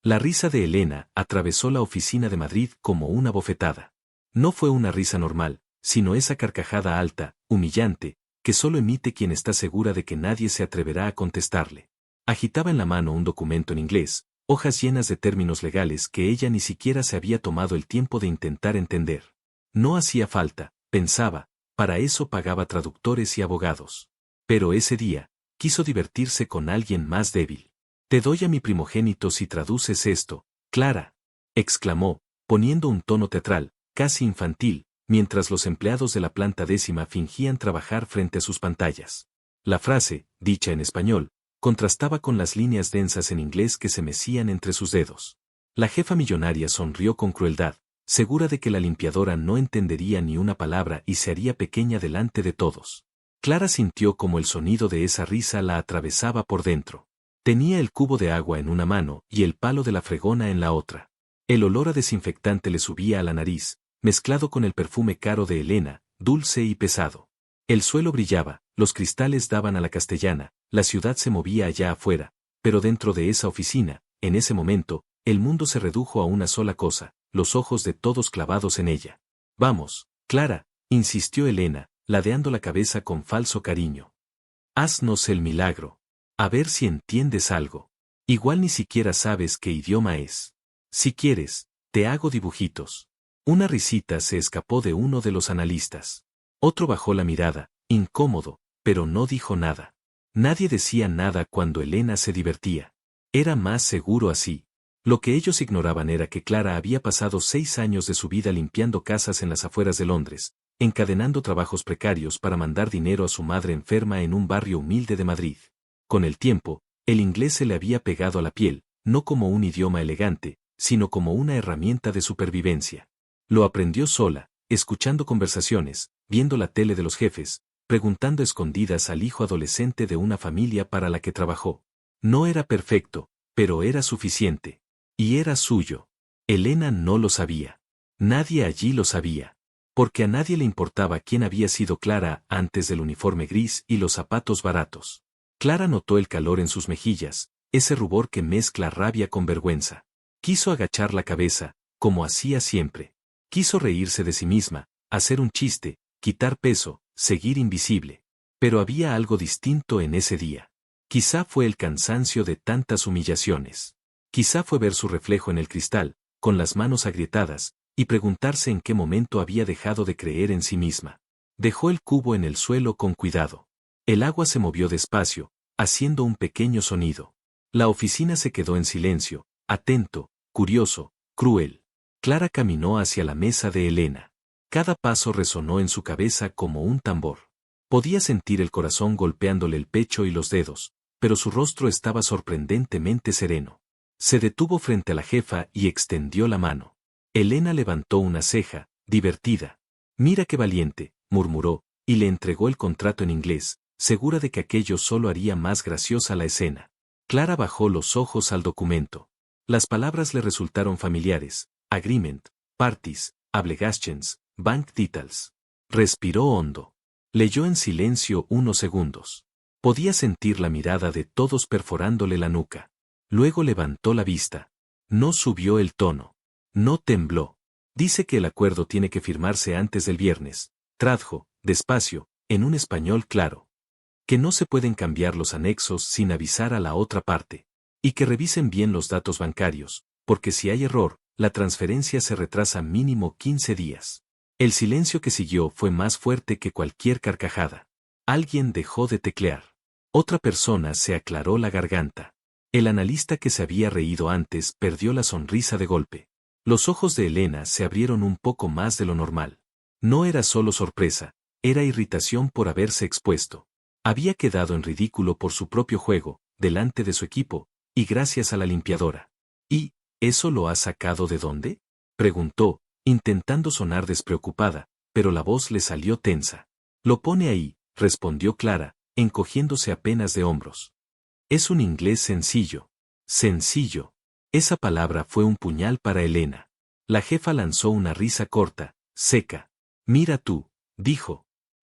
La risa de Elena atravesó la oficina de Madrid como una bofetada. No fue una risa normal, sino esa carcajada alta, humillante, que solo emite quien está segura de que nadie se atreverá a contestarle. Agitaba en la mano un documento en inglés, hojas llenas de términos legales que ella ni siquiera se había tomado el tiempo de intentar entender. No hacía falta, pensaba, para eso pagaba traductores y abogados. Pero ese día, quiso divertirse con alguien más débil. «Te doy a mi primogénito si traduces esto, Clara», exclamó, poniendo un tono teatral, casi infantil, mientras los empleados de la planta 10ª fingían trabajar frente a sus pantallas. La frase, dicha en español, contrastaba con las líneas densas en inglés que se mecían entre sus dedos. La jefa millonaria sonrió con crueldad, segura de que la limpiadora no entendería ni una palabra y se haría pequeña delante de todos. Clara sintió como el sonido de esa risa la atravesaba por dentro. Tenía el cubo de agua en una mano y el palo de la fregona en la otra. El olor a desinfectante le subía a la nariz, mezclado con el perfume caro de Elena, dulce y pesado. El suelo brillaba, los cristales daban a la castellana, la ciudad se movía allá afuera, pero dentro de esa oficina, en ese momento, el mundo se redujo a una sola cosa, los ojos de todos clavados en ella. «Vamos, Clara», insistió Elena, ladeando la cabeza con falso cariño. «Haznos el milagro. A ver si entiendes algo. Igual ni siquiera sabes qué idioma es. Si quieres, te hago dibujitos». Una risita se escapó de uno de los analistas. Otro bajó la mirada, incómodo, pero no dijo nada. Nadie decía nada cuando Elena se divertía. Era más seguro así. Lo que ellos ignoraban era que Clara había pasado 6 años de su vida limpiando casas en las afueras de Londres, encadenando trabajos precarios para mandar dinero a su madre enferma en un barrio humilde de Madrid. Con el tiempo, el inglés se le había pegado a la piel, no como un idioma elegante, sino como una herramienta de supervivencia. Lo aprendió sola, escuchando conversaciones, viendo la tele de los jefes, preguntando escondidas al hijo adolescente de una familia para la que trabajó. No era perfecto, pero era suficiente. Y era suyo. Elena no lo sabía. Nadie allí lo sabía. Porque a nadie le importaba quién había sido Clara antes del uniforme gris y los zapatos baratos. Clara notó el calor en sus mejillas, ese rubor que mezcla rabia con vergüenza. Quiso agachar la cabeza, como hacía siempre. Quiso reírse de sí misma, hacer un chiste, quitar peso, seguir invisible. Pero había algo distinto en ese día. Quizá fue el cansancio de tantas humillaciones. Quizá fue ver su reflejo en el cristal, con las manos agrietadas, y preguntarse en qué momento había dejado de creer en sí misma. Dejó el cubo en el suelo con cuidado. El agua se movió despacio, haciendo un pequeño sonido. La oficina se quedó en silencio, atento, curioso, cruel. Clara caminó hacia la mesa de Elena. Cada paso resonó en su cabeza como un tambor. Podía sentir el corazón golpeándole el pecho y los dedos, pero su rostro estaba sorprendentemente sereno. Se detuvo frente a la jefa y extendió la mano. Elena levantó una ceja, divertida. «Mira qué valiente», murmuró, y le entregó el contrato en inglés, segura de que aquello solo haría más graciosa la escena. Clara bajó los ojos al documento. Las palabras le resultaron familiares: agreement, parties, obligations, bank details. Respiró hondo. Leyó en silencio unos segundos. Podía sentir la mirada de todos perforándole la nuca. Luego levantó la vista. No subió el tono. No tembló. «Dice que el acuerdo tiene que firmarse antes del viernes», tradujo, despacio, en un español claro. «Que no se pueden cambiar los anexos sin avisar a la otra parte. Y que revisen bien los datos bancarios, porque si hay error, la transferencia se retrasa mínimo 15 días». El silencio que siguió fue más fuerte que cualquier carcajada. Alguien dejó de teclear. Otra persona se aclaró la garganta. El analista que se había reído antes perdió la sonrisa de golpe. Los ojos de Elena se abrieron un poco más de lo normal. No era solo sorpresa, era irritación por haberse expuesto. Había quedado en ridículo por su propio juego, delante de su equipo, y gracias a la limpiadora. «¿Y eso lo has sacado de dónde?», preguntó, intentando sonar despreocupada, pero la voz le salió tensa. «Lo pone ahí», respondió Clara, encogiéndose apenas de hombros. «Es un inglés sencillo». Sencillo. Esa palabra fue un puñal para Elena. La jefa lanzó una risa corta, seca. «Mira tú», dijo.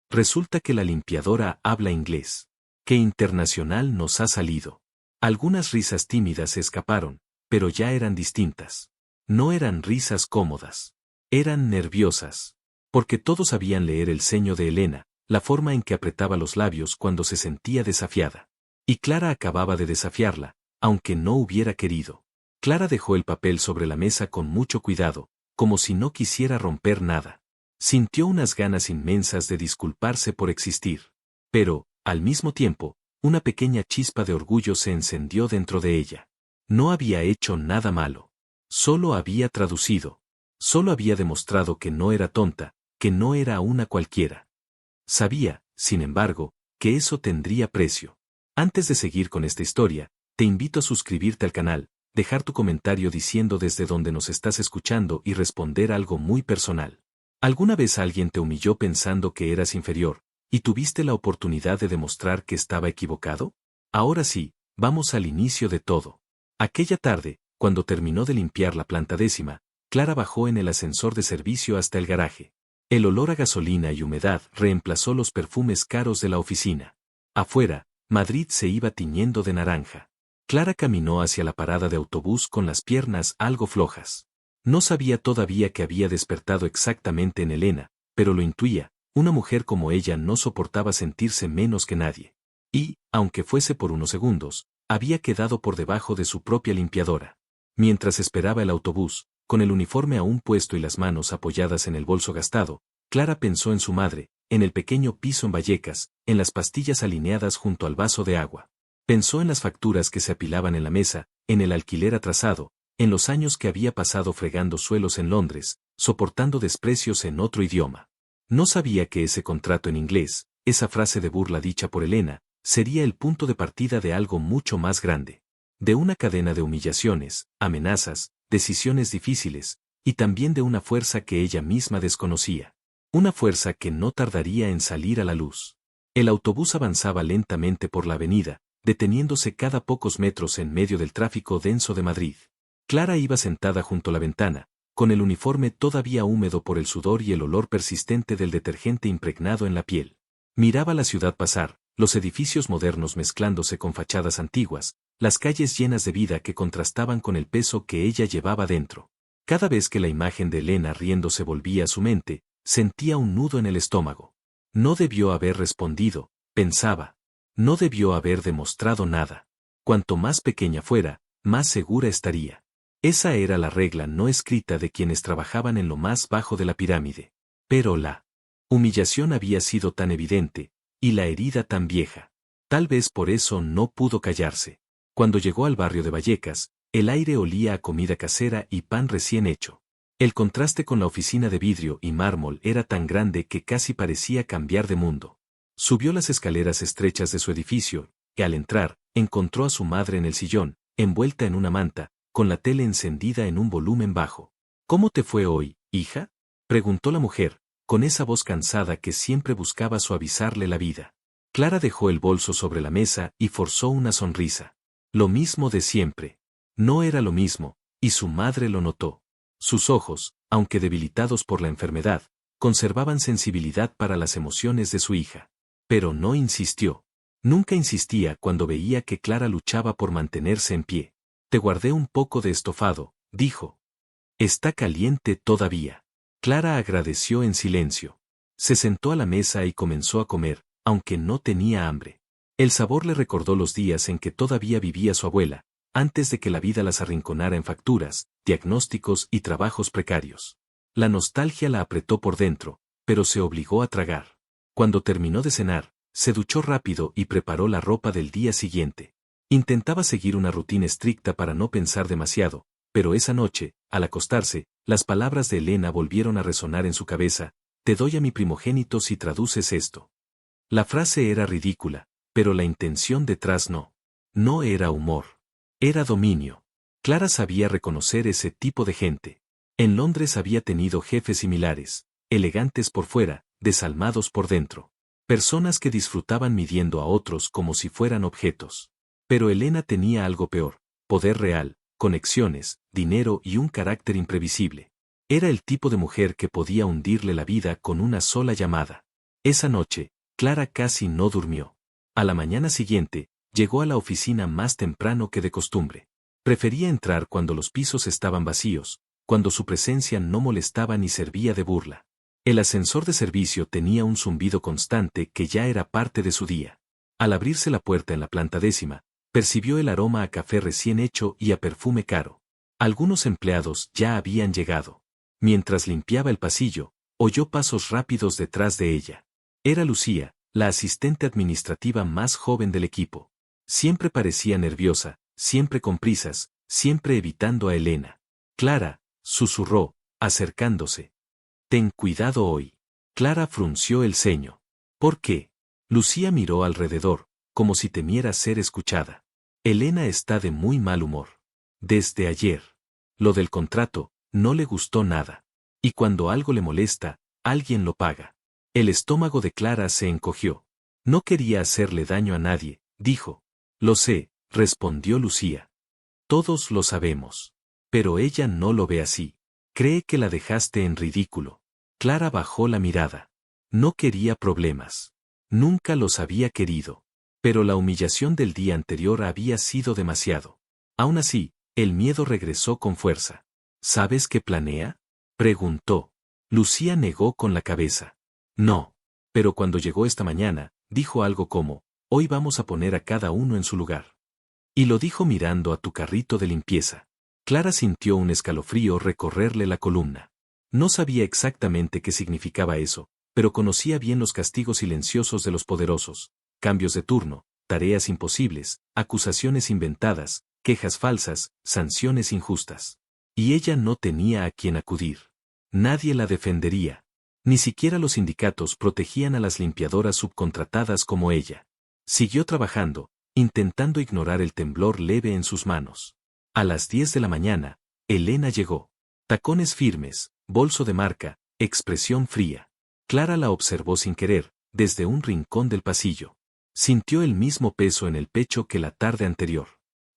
«Resulta que la limpiadora habla inglés. ¡Qué internacional nos ha salido!». Algunas risas tímidas se escaparon, pero ya eran distintas. No eran risas cómodas. Eran nerviosas. Porque todos sabían leer el ceño de Elena, la forma en que apretaba los labios cuando se sentía desafiada. Y Clara acababa de desafiarla, aunque no hubiera querido. Clara dejó el papel sobre la mesa con mucho cuidado, como si no quisiera romper nada. Sintió unas ganas inmensas de disculparse por existir. Pero, al mismo tiempo, una pequeña chispa de orgullo se encendió dentro de ella. No había hecho nada malo. Solo había traducido. Solo había demostrado que no era tonta, que no era una cualquiera. Sabía, sin embargo, que eso tendría precio. Antes de seguir con esta historia, te invito a suscribirte al canal, dejar tu comentario diciendo desde dónde nos estás escuchando y responder algo muy personal. ¿Alguna vez alguien te humilló pensando que eras inferior, y tuviste la oportunidad de demostrar que estaba equivocado? Ahora sí, vamos al inicio de todo. Aquella tarde, cuando terminó de limpiar la planta 10ª, Clara bajó en el ascensor de servicio hasta el garaje. El olor a gasolina y humedad reemplazó los perfumes caros de la oficina. Afuera, Madrid se iba tiñendo de naranja. Clara caminó hacia la parada de autobús con las piernas algo flojas. No sabía todavía que había despertado exactamente en Elena, pero lo intuía, una mujer como ella no soportaba sentirse menos que nadie. Y, aunque fuese por unos segundos, había quedado por debajo de su propia limpiadora. Mientras esperaba el autobús, con el uniforme aún puesto y las manos apoyadas en el bolso gastado, Clara pensó en su madre, en el pequeño piso en Vallecas, en las pastillas alineadas junto al vaso de agua. Pensó en las facturas que se apilaban en la mesa, en el alquiler atrasado, en los años que había pasado fregando suelos en Londres, soportando desprecios en otro idioma. No sabía que ese contrato en inglés, esa frase de burla dicha por Elena, sería el punto de partida de algo mucho más grande. De una cadena de humillaciones, amenazas, decisiones difíciles, y también de una fuerza que ella misma desconocía. Una fuerza que no tardaría en salir a la luz. El autobús avanzaba lentamente por la avenida, deteniéndose cada pocos metros en medio del tráfico denso de Madrid. Clara iba sentada junto a la ventana, con el uniforme todavía húmedo por el sudor y el olor persistente del detergente impregnado en la piel. Miraba la ciudad pasar, los edificios modernos mezclándose con fachadas antiguas, las calles llenas de vida que contrastaban con el peso que ella llevaba dentro. Cada vez que la imagen de Elena riendo se volvía a su mente, sentía un nudo en el estómago. No debió haber respondido, pensaba. No debió haber demostrado nada. Cuanto más pequeña fuera, más segura estaría. Esa era la regla no escrita de quienes trabajaban en lo más bajo de la pirámide. Pero la humillación había sido tan evidente, y la herida tan vieja. Tal vez por eso no pudo callarse. Cuando llegó al barrio de Vallecas, el aire olía a comida casera y pan recién hecho. El contraste con la oficina de vidrio y mármol era tan grande que casi parecía cambiar de mundo. Subió las escaleras estrechas de su edificio, y al entrar, encontró a su madre en el sillón, envuelta en una manta, con la tele encendida en un volumen bajo. ¿Cómo te fue hoy, hija?, preguntó la mujer, con esa voz cansada que siempre buscaba suavizarle la vida. Clara dejó el bolso sobre la mesa y forzó una sonrisa. Lo mismo de siempre. No era lo mismo, y su madre lo notó. Sus ojos, aunque debilitados por la enfermedad, conservaban sensibilidad para las emociones de su hija. Pero no insistió. Nunca insistía cuando veía que Clara luchaba por mantenerse en pie. Te guardé un poco de estofado, dijo. Está caliente todavía. Clara agradeció en silencio. Se sentó a la mesa y comenzó a comer, aunque no tenía hambre. El sabor le recordó los días en que todavía vivía su abuela, antes de que la vida las arrinconara en facturas, diagnósticos y trabajos precarios. La nostalgia la apretó por dentro, pero se obligó a tragar. Cuando terminó de cenar, se duchó rápido y preparó la ropa del día siguiente. Intentaba seguir una rutina estricta para no pensar demasiado, pero esa noche, al acostarse, las palabras de Elena volvieron a resonar en su cabeza: te doy a mi primogénito si traduces esto. La frase era ridícula, pero la intención detrás no. No era humor. Era dominio. Clara sabía reconocer ese tipo de gente. En Londres había tenido jefes similares, elegantes por fuera, desalmados por dentro. Personas que disfrutaban midiendo a otros como si fueran objetos. Pero Elena tenía algo peor: poder real, conexiones, dinero y un carácter imprevisible. Era el tipo de mujer que podía hundirle la vida con una sola llamada. Esa noche, Clara casi no durmió. A la mañana siguiente, llegó a la oficina más temprano que de costumbre. Prefería entrar cuando los pisos estaban vacíos, cuando su presencia no molestaba ni servía de burla. El ascensor de servicio tenía un zumbido constante que ya era parte de su día. Al abrirse la puerta en la planta 10ª, percibió el aroma a café recién hecho y a perfume caro. Algunos empleados ya habían llegado. Mientras limpiaba el pasillo, oyó pasos rápidos detrás de ella. Era Lucía, la asistente administrativa más joven del equipo. Siempre parecía nerviosa, siempre con prisas, siempre evitando a Elena. Clara, susurró, acercándose. Ten cuidado hoy. Clara frunció el ceño. ¿Por qué? Lucía miró alrededor, como si temiera ser escuchada. Elena está de muy mal humor. Desde ayer. Lo del contrato, no le gustó nada. Y cuando algo le molesta, alguien lo paga. El estómago de Clara se encogió. No quería hacerle daño a nadie, dijo. Lo sé, respondió Lucía. Todos lo sabemos. Pero ella no lo ve así. Cree que la dejaste en ridículo. Clara bajó la mirada. No quería problemas. Nunca los había querido. Pero la humillación del día anterior había sido demasiado. Aún así, el miedo regresó con fuerza. ¿Sabes qué planea? Preguntó. Lucía negó con la cabeza. No. Pero cuando llegó esta mañana, dijo algo como, hoy vamos a poner a cada uno en su lugar. Y lo dijo mirando a tu carrito de limpieza. Clara sintió un escalofrío recorrerle la columna. No sabía exactamente qué significaba eso, pero conocía bien los castigos silenciosos de los poderosos, cambios de turno, tareas imposibles, acusaciones inventadas, quejas falsas, sanciones injustas. Y ella no tenía a quien acudir. Nadie la defendería. Ni siquiera los sindicatos protegían a las limpiadoras subcontratadas como ella. Siguió trabajando, intentando ignorar el temblor leve en sus manos. A las 10 de la mañana, Elena llegó. Tacones firmes, bolso de marca, expresión fría. Clara la observó sin querer, desde un rincón del pasillo. Sintió el mismo peso en el pecho que la tarde anterior.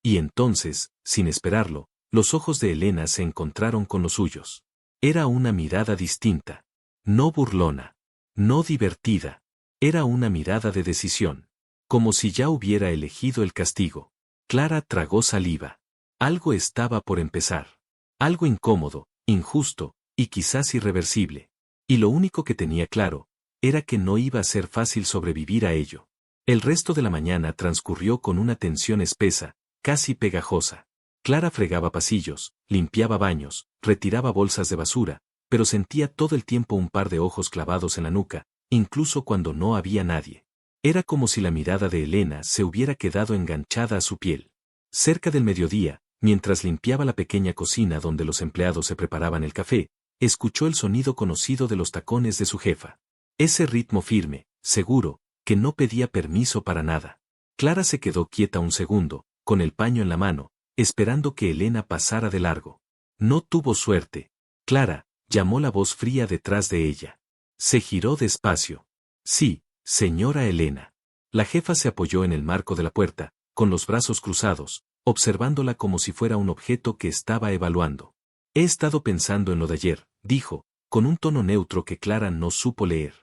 Y entonces, sin esperarlo, los ojos de Elena se encontraron con los suyos. Era una mirada distinta. No burlona. No divertida. Era una mirada de decisión. Como si ya hubiera elegido el castigo. Clara tragó saliva. Algo estaba por empezar. Algo incómodo, injusto, y quizás irreversible. Y lo único que tenía claro, era que no iba a ser fácil sobrevivir a ello. El resto de la mañana transcurrió con una tensión espesa, casi pegajosa. Clara fregaba pasillos, limpiaba baños, retiraba bolsas de basura, pero sentía todo el tiempo un par de ojos clavados en la nuca, incluso cuando no había nadie. Era como si la mirada de Elena se hubiera quedado enganchada a su piel. Cerca del mediodía, mientras limpiaba la pequeña cocina donde los empleados se preparaban el café, escuchó el sonido conocido de los tacones de su jefa. Ese ritmo firme, seguro, que no pedía permiso para nada. Clara se quedó quieta un segundo, con el paño en la mano, esperando que Elena pasara de largo. No tuvo suerte. Clara, llamó la voz fría detrás de ella. Se giró despacio. Sí, señora Elena. La jefa se apoyó en el marco de la puerta, con los brazos cruzados, observándola como si fuera un objeto que estaba evaluando. He estado pensando en lo de ayer, dijo, con un tono neutro que Clara no supo leer.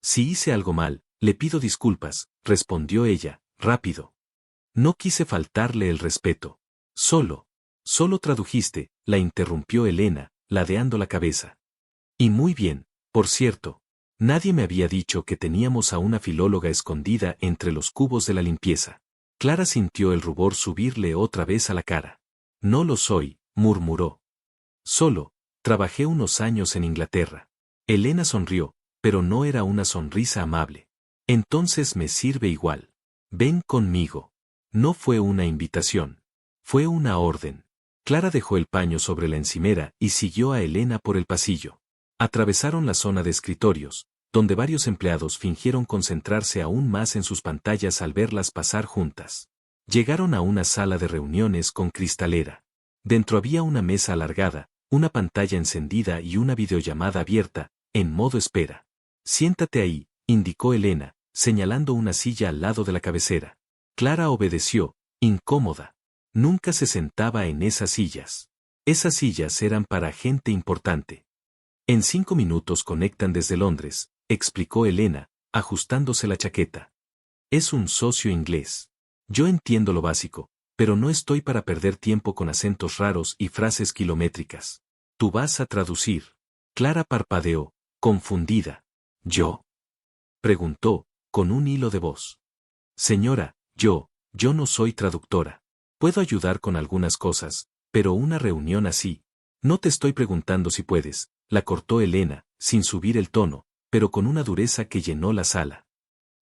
Si hice algo mal, le pido disculpas, respondió ella, rápido. No quise faltarle el respeto. Solo tradujiste, la interrumpió Elena, ladeando la cabeza. Y muy bien, por cierto. Nadie me había dicho que teníamos a una filóloga escondida entre los cubos de la limpieza. Clara sintió el rubor subirle otra vez a la cara. No lo soy, murmuró. Solo, trabajé unos años en Inglaterra. Elena sonrió, pero no era una sonrisa amable. Entonces me sirve igual. Ven conmigo. No fue una invitación. Fue una orden. Clara dejó el paño sobre la encimera y siguió a Elena por el pasillo. Atravesaron la zona de escritorios, donde varios empleados fingieron concentrarse aún más en sus pantallas al verlas pasar juntas. Llegaron a una sala de reuniones con cristalera. Dentro había una mesa alargada, una pantalla encendida y una videollamada abierta, en modo espera. Siéntate ahí, indicó Elena, señalando una silla al lado de la cabecera. Clara obedeció, incómoda. Nunca se sentaba en esas sillas. Esas sillas eran para gente importante. En 5 minutos conectan desde Londres, explicó Elena, ajustándose la chaqueta. Es un socio inglés. Yo entiendo lo básico, pero no estoy para perder tiempo con acentos raros y frases kilométricas. Tú vas a traducir. Clara parpadeó, confundida. ¿Yo? Preguntó, con un hilo de voz. Señora, yo no soy traductora. Puedo ayudar con algunas cosas, pero una reunión así. No te estoy preguntando si puedes, la cortó Elena, sin subir el tono, pero con una dureza que llenó la sala.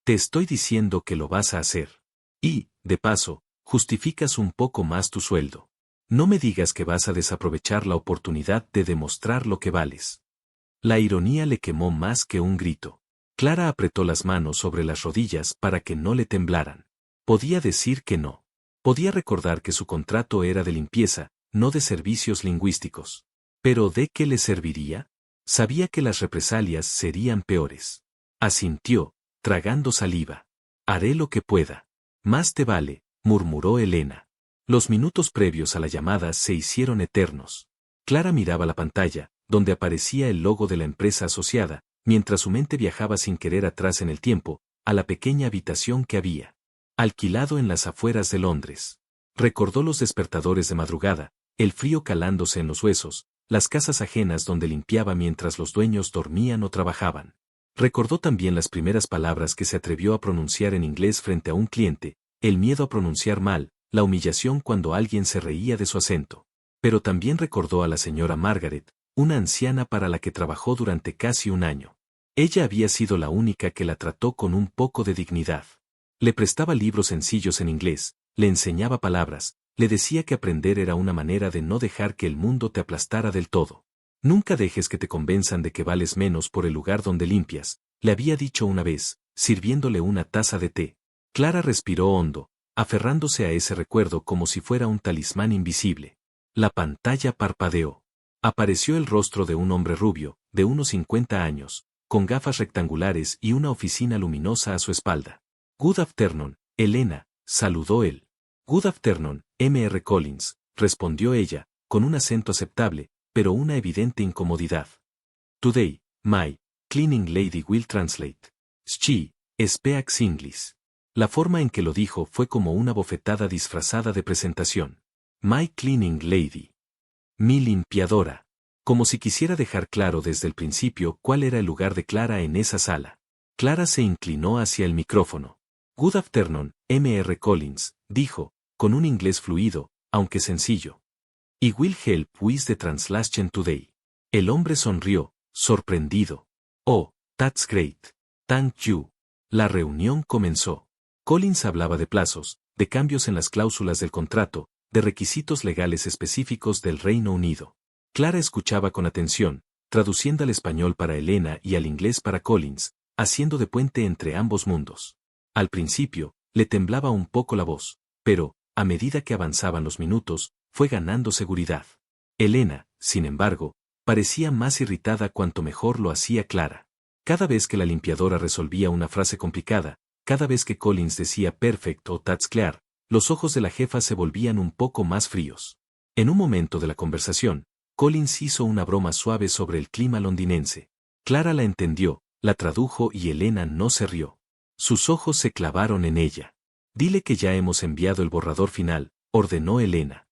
Te estoy diciendo que lo vas a hacer. Y, de paso, justificas un poco más tu sueldo. No me digas que vas a desaprovechar la oportunidad de demostrar lo que vales. La ironía le quemó más que un grito. Clara apretó las manos sobre las rodillas para que no le temblaran. Podía decir que no. Podía recordar que su contrato era de limpieza, no de servicios lingüísticos. ¿Pero de qué le serviría? Sabía que las represalias serían peores. Asintió, tragando saliva. Haré lo que pueda. Más te vale, murmuró Elena. Los minutos previos a la llamada se hicieron eternos. Clara miraba la pantalla, donde aparecía el logo de la empresa asociada, mientras su mente viajaba sin querer atrás en el tiempo, a la pequeña habitación que había alquilado en las afueras de Londres. Recordó los despertadores de madrugada, el frío calándose en los huesos, las casas ajenas donde limpiaba mientras los dueños dormían o trabajaban. Recordó también las primeras palabras que se atrevió a pronunciar en inglés frente a un cliente, el miedo a pronunciar mal, la humillación cuando alguien se reía de su acento. Pero también recordó a la señora Margaret, una anciana para la que trabajó durante casi un año. Ella había sido la única que la trató con un poco de dignidad. Le prestaba libros sencillos en inglés, le enseñaba palabras, le decía que aprender era una manera de no dejar que el mundo te aplastara del todo. Nunca dejes que te convenzan de que vales menos por el lugar donde limpias, le había dicho una vez, sirviéndole una taza de té. Clara respiró hondo, aferrándose a ese recuerdo como si fuera un talismán invisible. La pantalla parpadeó. Apareció el rostro de un hombre rubio, de unos 50 años, con gafas rectangulares y una oficina luminosa a su espalda. Good afternoon, Elena, saludó él. Good afternoon, Mr. Collins, respondió ella, con un acento aceptable, pero una evidente incomodidad. Today, my cleaning lady will translate. She speaks English. La forma en que lo dijo fue como una bofetada disfrazada de presentación. My cleaning lady. Mi limpiadora. Como si quisiera dejar claro desde el principio cuál era el lugar de Clara en esa sala. Clara se inclinó hacia el micrófono. Good afternoon, Mr. Collins, dijo, con un inglés fluido, aunque sencillo. I will help with the translation today. El hombre sonrió, sorprendido. Oh, that's great. Thank you. La reunión comenzó. Collins hablaba de plazos, de cambios en las cláusulas del contrato, de requisitos legales específicos del Reino Unido. Clara escuchaba con atención, traduciendo al español para Elena y al inglés para Collins, haciendo de puente entre ambos mundos. Al principio, le temblaba un poco la voz, pero, a medida que avanzaban los minutos, fue ganando seguridad. Elena, sin embargo, parecía más irritada cuanto mejor lo hacía Clara. Cada vez que la limpiadora resolvía una frase complicada, cada vez que Collins decía perfect o that's clear, los ojos de la jefa se volvían un poco más fríos. En un momento de la conversación, Collins hizo una broma suave sobre el clima londinense. Clara la entendió, la tradujo y Elena no se rió. Sus ojos se clavaron en ella. Dile que ya hemos enviado el borrador final, ordenó Elena.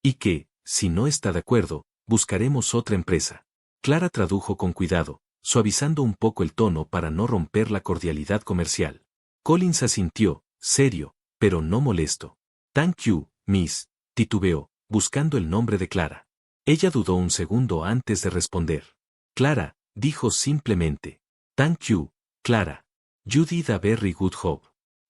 Y que, si no está de acuerdo, buscaremos otra empresa. Clara tradujo con cuidado, suavizando un poco el tono para no romper la cordialidad comercial. Collins asintió, serio, pero no molesto. Thank you, miss, titubeó, buscando el nombre de Clara. Ella dudó un segundo antes de responder. Clara, dijo simplemente. Thank you, Clara. You did a very good job.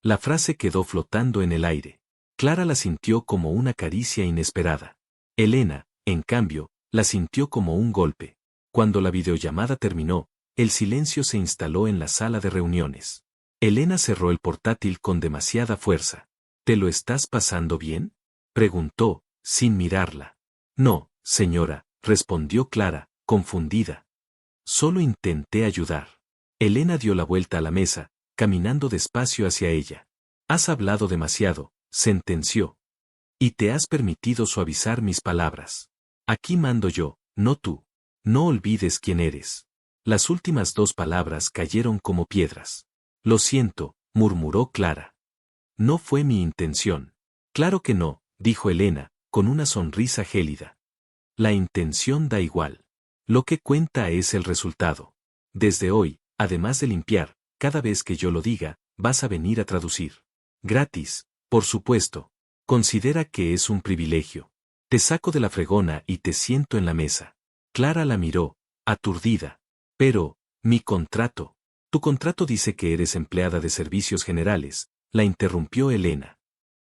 La frase quedó flotando en el aire. Clara la sintió como una caricia inesperada. Elena, en cambio, la sintió como un golpe. Cuando la videollamada terminó, el silencio se instaló en la sala de reuniones. Elena cerró el portátil con demasiada fuerza. ¿Te lo estás pasando bien?, preguntó, sin mirarla. No, señora, respondió Clara, confundida. Solo intenté ayudar. Elena dio la vuelta a la mesa, caminando despacio hacia ella. Has hablado demasiado, sentenció. Y te has permitido suavizar mis palabras. Aquí mando yo, no tú. No olvides quién eres. Las últimas dos palabras cayeron como piedras. Lo siento, murmuró Clara. No fue mi intención. Claro que no, dijo Elena, con una sonrisa gélida. La intención da igual. Lo que cuenta es el resultado. Desde hoy, además de limpiar, cada vez que yo lo diga, vas a venir a traducir. Gratis, por supuesto. Considera que es un privilegio. Te saco de la fregona y te siento en la mesa. Clara la miró, aturdida. Pero, mi contrato. Tu contrato dice que eres empleada de servicios generales, la interrumpió Elena.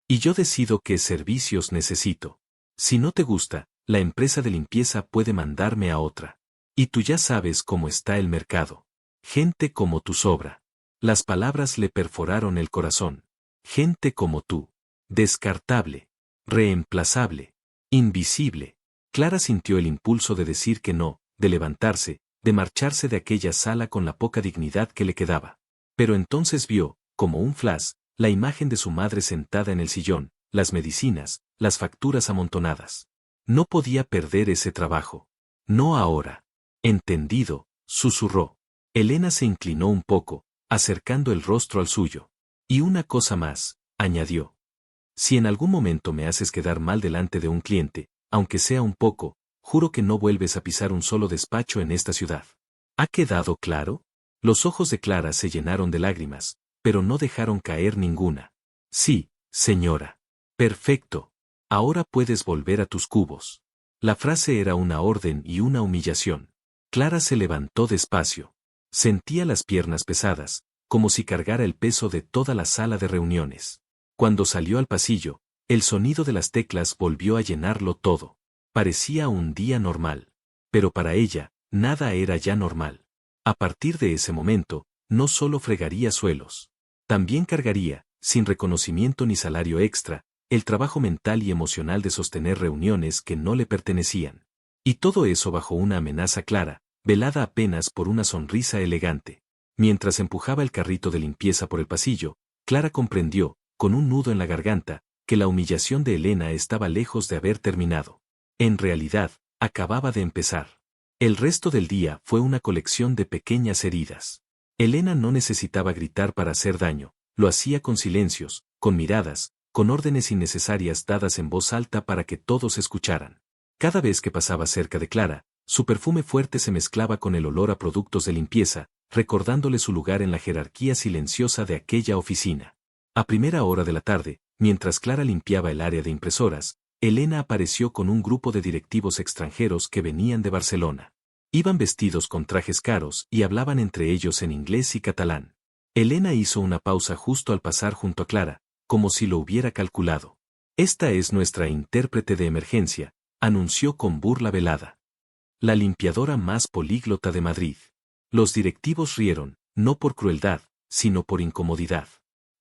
Y yo decido qué servicios necesito. Si no te gusta, la empresa de limpieza puede mandarme a otra. Y tú ya sabes cómo está el mercado. Gente como tú sobra. Las palabras le perforaron el corazón. Gente como tú. Descartable. Reemplazable. Invisible. Clara sintió el impulso de decir que no, de levantarse, de marcharse de aquella sala con la poca dignidad que le quedaba. Pero entonces vio, como un flash, la imagen de su madre sentada en el sillón, las medicinas, las facturas amontonadas. No podía perder ese trabajo. No ahora. Entendido, susurró. Elena se inclinó un poco, acercando el rostro al suyo. Y una cosa más, añadió. Si en algún momento me haces quedar mal delante de un cliente, aunque sea un poco, juro que no vuelves a pisar un solo despacho en esta ciudad. ¿Ha quedado claro? Los ojos de Clara se llenaron de lágrimas, pero no dejaron caer ninguna. Sí, señora. Perfecto. Ahora puedes volver a tus cubos. La frase era una orden y una humillación. Clara se levantó despacio. Sentía las piernas pesadas, como si cargara el peso de toda la sala de reuniones. Cuando salió al pasillo, el sonido de las teclas volvió a llenarlo todo. Parecía un día normal. Pero para ella, nada era ya normal. A partir de ese momento, no solo fregaría suelos. También cargaría, sin reconocimiento ni salario extra, el trabajo mental y emocional de sostener reuniones que no le pertenecían. Y todo eso bajo una amenaza clara, velada apenas por una sonrisa elegante. Mientras empujaba el carrito de limpieza por el pasillo, Clara comprendió, con un nudo en la garganta, que la humillación de Elena estaba lejos de haber terminado. En realidad, acababa de empezar. El resto del día fue una colección de pequeñas heridas. Elena no necesitaba gritar para hacer daño, lo hacía con silencios, con miradas, con órdenes innecesarias dadas en voz alta para que todos escucharan. Cada vez que pasaba cerca de Clara, su perfume fuerte se mezclaba con el olor a productos de limpieza, recordándole su lugar en la jerarquía silenciosa de aquella oficina. A primera hora de la tarde, mientras Clara limpiaba el área de impresoras, Elena apareció con un grupo de directivos extranjeros que venían de Barcelona. Iban vestidos con trajes caros y hablaban entre ellos en inglés y catalán. Elena hizo una pausa justo al pasar junto a Clara, como si lo hubiera calculado. Esta es nuestra intérprete de emergencia, anunció con burla velada. La limpiadora más políglota de Madrid. Los directivos rieron, no por crueldad, sino por incomodidad.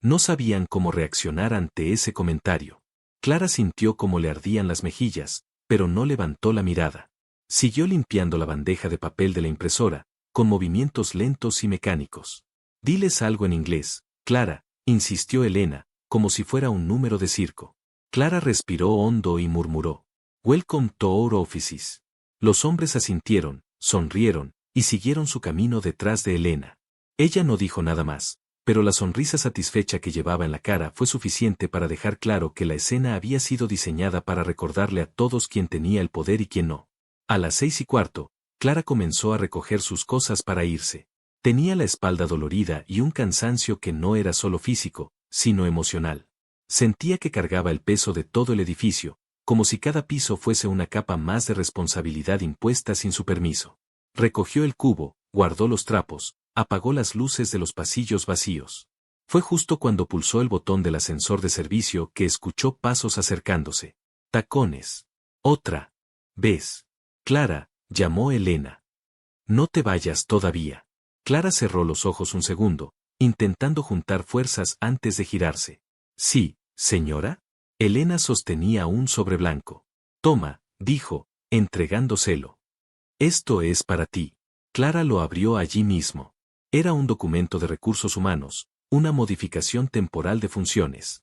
No sabían cómo reaccionar ante ese comentario. Clara sintió cómo le ardían las mejillas, pero no levantó la mirada. Siguió limpiando la bandeja de papel de la impresora, con movimientos lentos y mecánicos. Diles algo en inglés, Clara, insistió Elena, como si fuera un número de circo. Clara respiró hondo y murmuró. Welcome to our offices. Los hombres asintieron, sonrieron, y siguieron su camino detrás de Elena. Ella no dijo nada más, pero la sonrisa satisfecha que llevaba en la cara fue suficiente para dejar claro que la escena había sido diseñada para recordarle a todos quién tenía el poder y quién no. A las 6:15, Clara comenzó a recoger sus cosas para irse. Tenía la espalda dolorida y un cansancio que no era solo físico, sino emocional. Sentía que cargaba el peso de todo el edificio, como si cada piso fuese una capa más de responsabilidad impuesta sin su permiso. Recogió el cubo, guardó los trapos, apagó las luces de los pasillos vacíos. Fue justo cuando pulsó el botón del ascensor de servicio que escuchó pasos acercándose. Tacones. Otra vez. Clara, llamó Elena. No te vayas todavía. Clara cerró los ojos un segundo, intentando juntar fuerzas antes de girarse. Sí, señora. Elena sostenía un sobre blanco. Toma, dijo, entregándoselo. Esto es para ti. Clara lo abrió allí mismo. Era un documento de recursos humanos, una modificación temporal de funciones.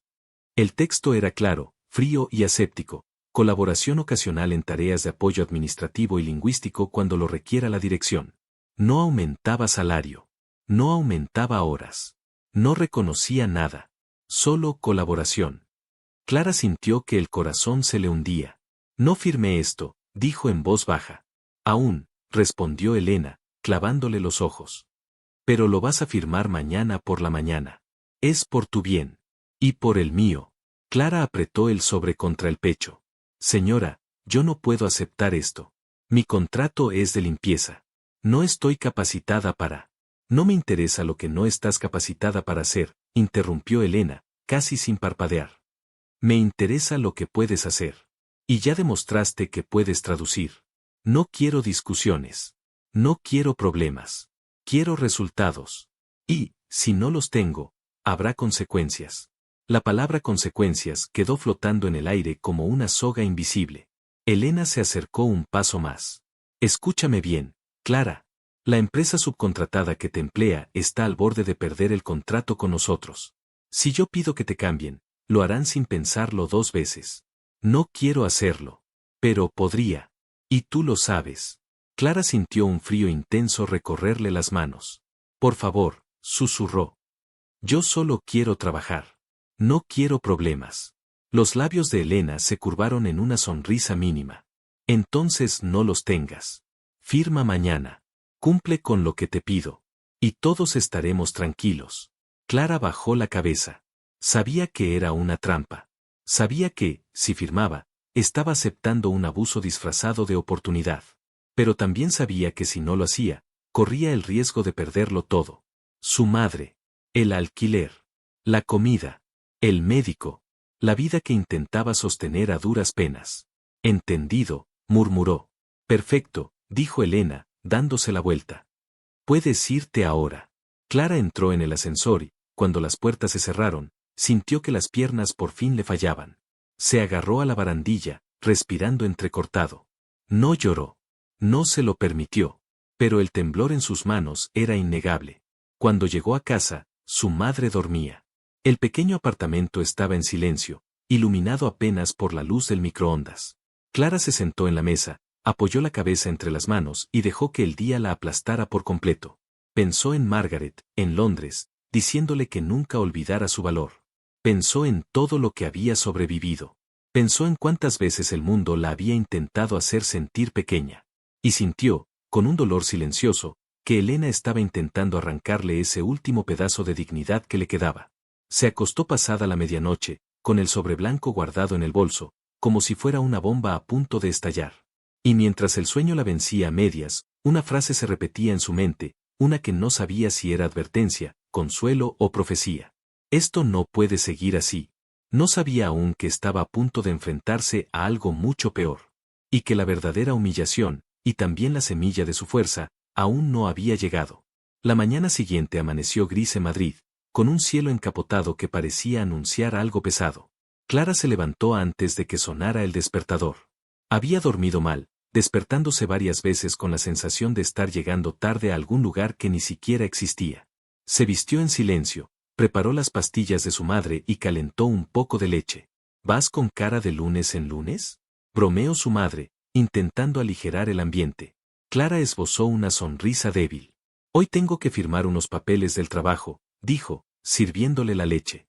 El texto era claro, frío y aséptico. Colaboración ocasional en tareas de apoyo administrativo y lingüístico cuando lo requiera la dirección. No aumentaba salario. No aumentaba horas. No reconocía nada. Solo colaboración. Clara sintió que el corazón se le hundía. No firmé esto, dijo en voz baja. Aún, respondió Elena, clavándole los ojos. Pero lo vas a firmar mañana por la mañana. Es por tu bien. Y por el mío. Clara apretó el sobre contra el pecho. Señora, yo no puedo aceptar esto. Mi contrato es de limpieza. No estoy capacitada para. No me interesa lo que no estás capacitada para hacer, interrumpió Elena, casi sin parpadear. Me interesa lo que puedes hacer. Y ya demostraste que puedes traducir. No quiero discusiones. No quiero problemas. Quiero resultados. Y, si no los tengo, habrá consecuencias. La palabra consecuencias quedó flotando en el aire como una soga invisible. Elena se acercó un paso más. Escúchame bien, Clara. La empresa subcontratada que te emplea está al borde de perder el contrato con nosotros. Si yo pido que te cambien, lo harán sin pensarlo 2 veces. No quiero hacerlo. Pero podría. Y tú lo sabes. Clara sintió un frío intenso recorrerle las manos. Por favor, susurró. Yo solo quiero trabajar. No quiero problemas. Los labios de Elena se curvaron en una sonrisa mínima. Entonces no los tengas. Firma mañana. Cumple con lo que te pido. Y todos estaremos tranquilos. Clara bajó la cabeza. Sabía que era una trampa. Sabía que, si firmaba, estaba aceptando un abuso disfrazado de oportunidad. Pero también sabía que si no lo hacía, corría el riesgo de perderlo todo. Su madre, el alquiler, la comida, el médico, la vida que intentaba sostener a duras penas. Entendido, murmuró. Perfecto, dijo Elena, dándose la vuelta. Puedes irte ahora. Clara entró en el ascensor y, cuando las puertas se cerraron, sintió que las piernas por fin le fallaban. Se agarró a la barandilla, respirando entrecortado. No lloró. No se lo permitió. Pero el temblor en sus manos era innegable. Cuando llegó a casa, su madre dormía. El pequeño apartamento estaba en silencio, iluminado apenas por la luz del microondas. Clara se sentó en la mesa, apoyó la cabeza entre las manos y dejó que el día la aplastara por completo. Pensó en Margaret, en Londres, diciéndole que nunca olvidara su valor. Pensó en todo lo que había sobrevivido. Pensó en cuántas veces el mundo la había intentado hacer sentir pequeña. Y sintió, con un dolor silencioso, que Elena estaba intentando arrancarle ese último pedazo de dignidad que le quedaba. Se acostó pasada la medianoche, con el sobre blanco guardado en el bolso, como si fuera una bomba a punto de estallar. Y mientras el sueño la vencía a medias, una frase se repetía en su mente, una que no sabía si era advertencia, consuelo o profecía. Esto no puede seguir así. No sabía aún que estaba a punto de enfrentarse a algo mucho peor. Y que la verdadera humillación, y también la semilla de su fuerza, aún no había llegado. La mañana siguiente amaneció gris en Madrid, con un cielo encapotado que parecía anunciar algo pesado. Clara se levantó antes de que sonara el despertador. Había dormido mal, despertándose varias veces con la sensación de estar llegando tarde a algún lugar que ni siquiera existía. Se vistió en silencio, preparó las pastillas de su madre y calentó un poco de leche. ¿Vas con cara de lunes en lunes? Bromeó su madre, intentando aligerar el ambiente. Clara esbozó una sonrisa débil. Hoy tengo que firmar unos papeles del trabajo, dijo, sirviéndole la leche.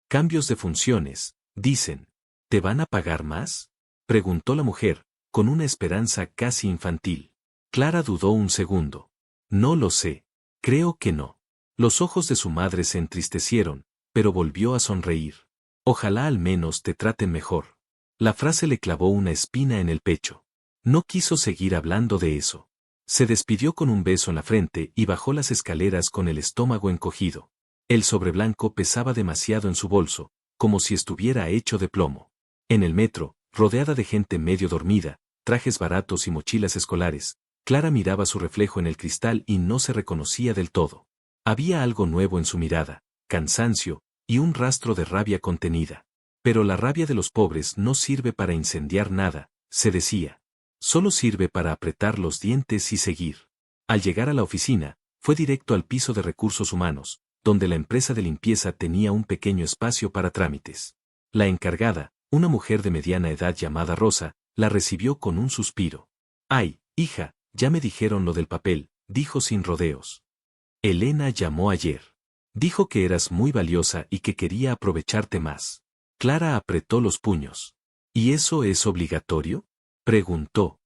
Cambios de funciones, dicen. ¿Te van a pagar más? Preguntó la mujer, con una esperanza casi infantil. Clara dudó un segundo. No lo sé. Creo que no. Los ojos de su madre se entristecieron, pero volvió a sonreír. Ojalá al menos te traten mejor. La frase le clavó una espina en el pecho. No quiso seguir hablando de eso. Se despidió con un beso en la frente y bajó las escaleras con el estómago encogido. El sobre blanco pesaba demasiado en su bolso, como si estuviera hecho de plomo. En el metro, rodeada de gente medio dormida, trajes baratos y mochilas escolares, Clara miraba su reflejo en el cristal y no se reconocía del todo. Había algo nuevo en su mirada, cansancio, y un rastro de rabia contenida. Pero la rabia de los pobres no sirve para incendiar nada, se decía. Solo sirve para apretar los dientes y seguir. Al llegar a la oficina, fue directo al piso de recursos humanos, donde la empresa de limpieza tenía un pequeño espacio para trámites. La encargada, una mujer de mediana edad llamada Rosa, la recibió con un suspiro. «Ay, hija, ya me dijeron lo del papel», dijo sin rodeos. «Elena llamó ayer. Dijo que eras muy valiosa y que quería aprovecharte más. Clara apretó los puños. ¿Y eso es obligatorio? Preguntó.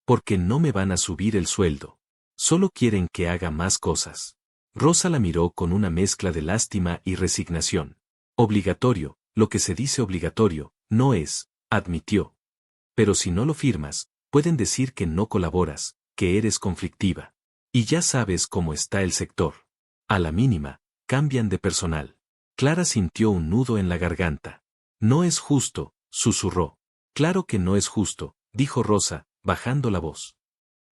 Porque no me van a subir el sueldo. Solo quieren que haga más cosas. Rosa la miró con una mezcla de lástima y resignación. Obligatorio, lo que se dice obligatorio, no es, admitió. Pero si no lo firmas, pueden decir que no colaboras, que eres conflictiva. Y ya sabes cómo está el sector. A la mínima, cambian de personal. Clara sintió un nudo en la garganta. No es justo, susurró. Claro que no es justo, dijo Rosa, bajando la voz.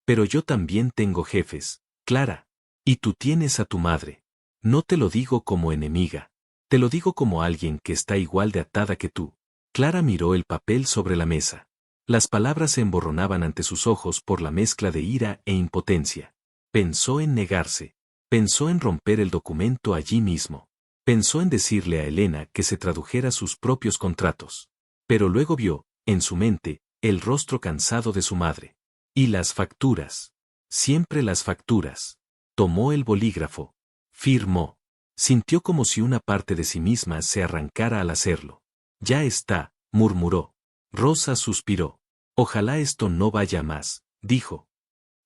Pero yo también tengo jefes, Clara. Y tú tienes a tu madre. No te lo digo como enemiga. Te lo digo como alguien que está igual de atada que tú. Clara miró el papel sobre la mesa. Las palabras se emborronaban ante sus ojos por la mezcla de ira e impotencia. Pensó en negarse. Pensó en romper el documento allí mismo. Pensó en decirle a Elena que se tradujera sus propios contratos. Pero luego vio, en su mente, el rostro cansado de su madre. Y las facturas. Siempre las facturas. Tomó el bolígrafo. Firmó. Sintió como si una parte de sí misma se arrancara al hacerlo. Ya está, murmuró. Rosa suspiró. Ojalá esto no vaya más, dijo.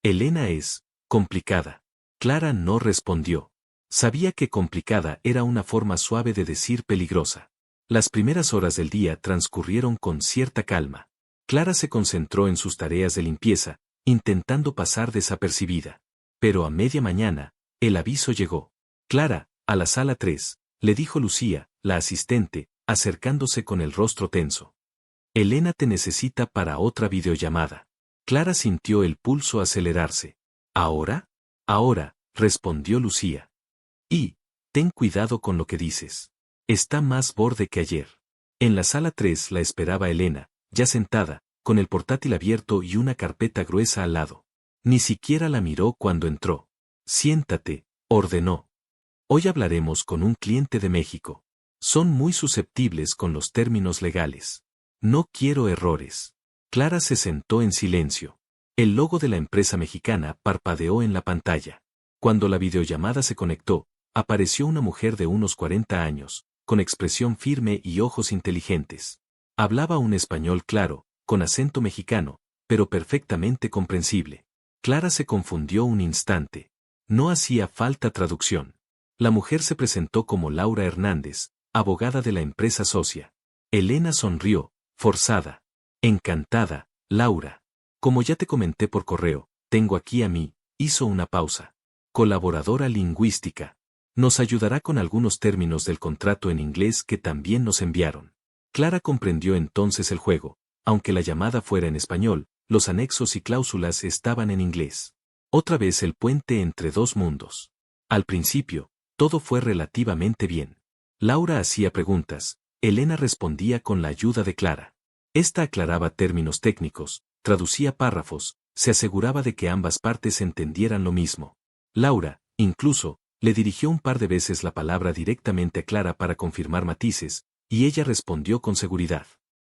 Elena es complicada. Clara no respondió. Sabía que complicada era una forma suave de decir peligrosa. Las primeras horas del día transcurrieron con cierta calma. Clara se concentró en sus tareas de limpieza, intentando pasar desapercibida. Pero a media mañana, el aviso llegó. Clara, a la sala 3, le dijo Lucía, la asistente, acercándose con el rostro tenso. Elena te necesita para otra videollamada. Clara sintió el pulso acelerarse. ¿Ahora? Ahora, respondió Lucía. Y, ten cuidado con lo que dices. Está más borde que ayer. En la sala 3 la esperaba Elena, ya sentada, con el portátil abierto y una carpeta gruesa al lado. Ni siquiera la miró cuando entró. Siéntate, ordenó. Hoy hablaremos con un cliente de México. Son muy susceptibles con los términos legales. No quiero errores. Clara se sentó en silencio. El logo de la empresa mexicana parpadeó en la pantalla. Cuando la videollamada se conectó, apareció una mujer de unos 40 años, con expresión firme y ojos inteligentes. Hablaba un español claro, con acento mexicano, pero perfectamente comprensible. Clara se confundió un instante. No hacía falta traducción. La mujer se presentó como Laura Hernández, abogada de la empresa socia. Elena sonrió, forzada. Encantada, Laura. Como ya te comenté por correo, tengo aquí a mí, hizo una pausa. Colaboradora lingüística. Nos ayudará con algunos términos del contrato en inglés que también nos enviaron. Clara comprendió entonces el juego. Aunque la llamada fuera en español, los anexos y cláusulas estaban en inglés. Otra vez el puente entre dos mundos. Al principio, todo fue relativamente bien. Laura hacía preguntas, Elena respondía con la ayuda de Clara. Esta aclaraba términos técnicos, traducía párrafos, se aseguraba de que ambas partes entendieran lo mismo. Laura, incluso, le dirigió un par de veces la palabra directamente a Clara para confirmar matices, y ella respondió con seguridad.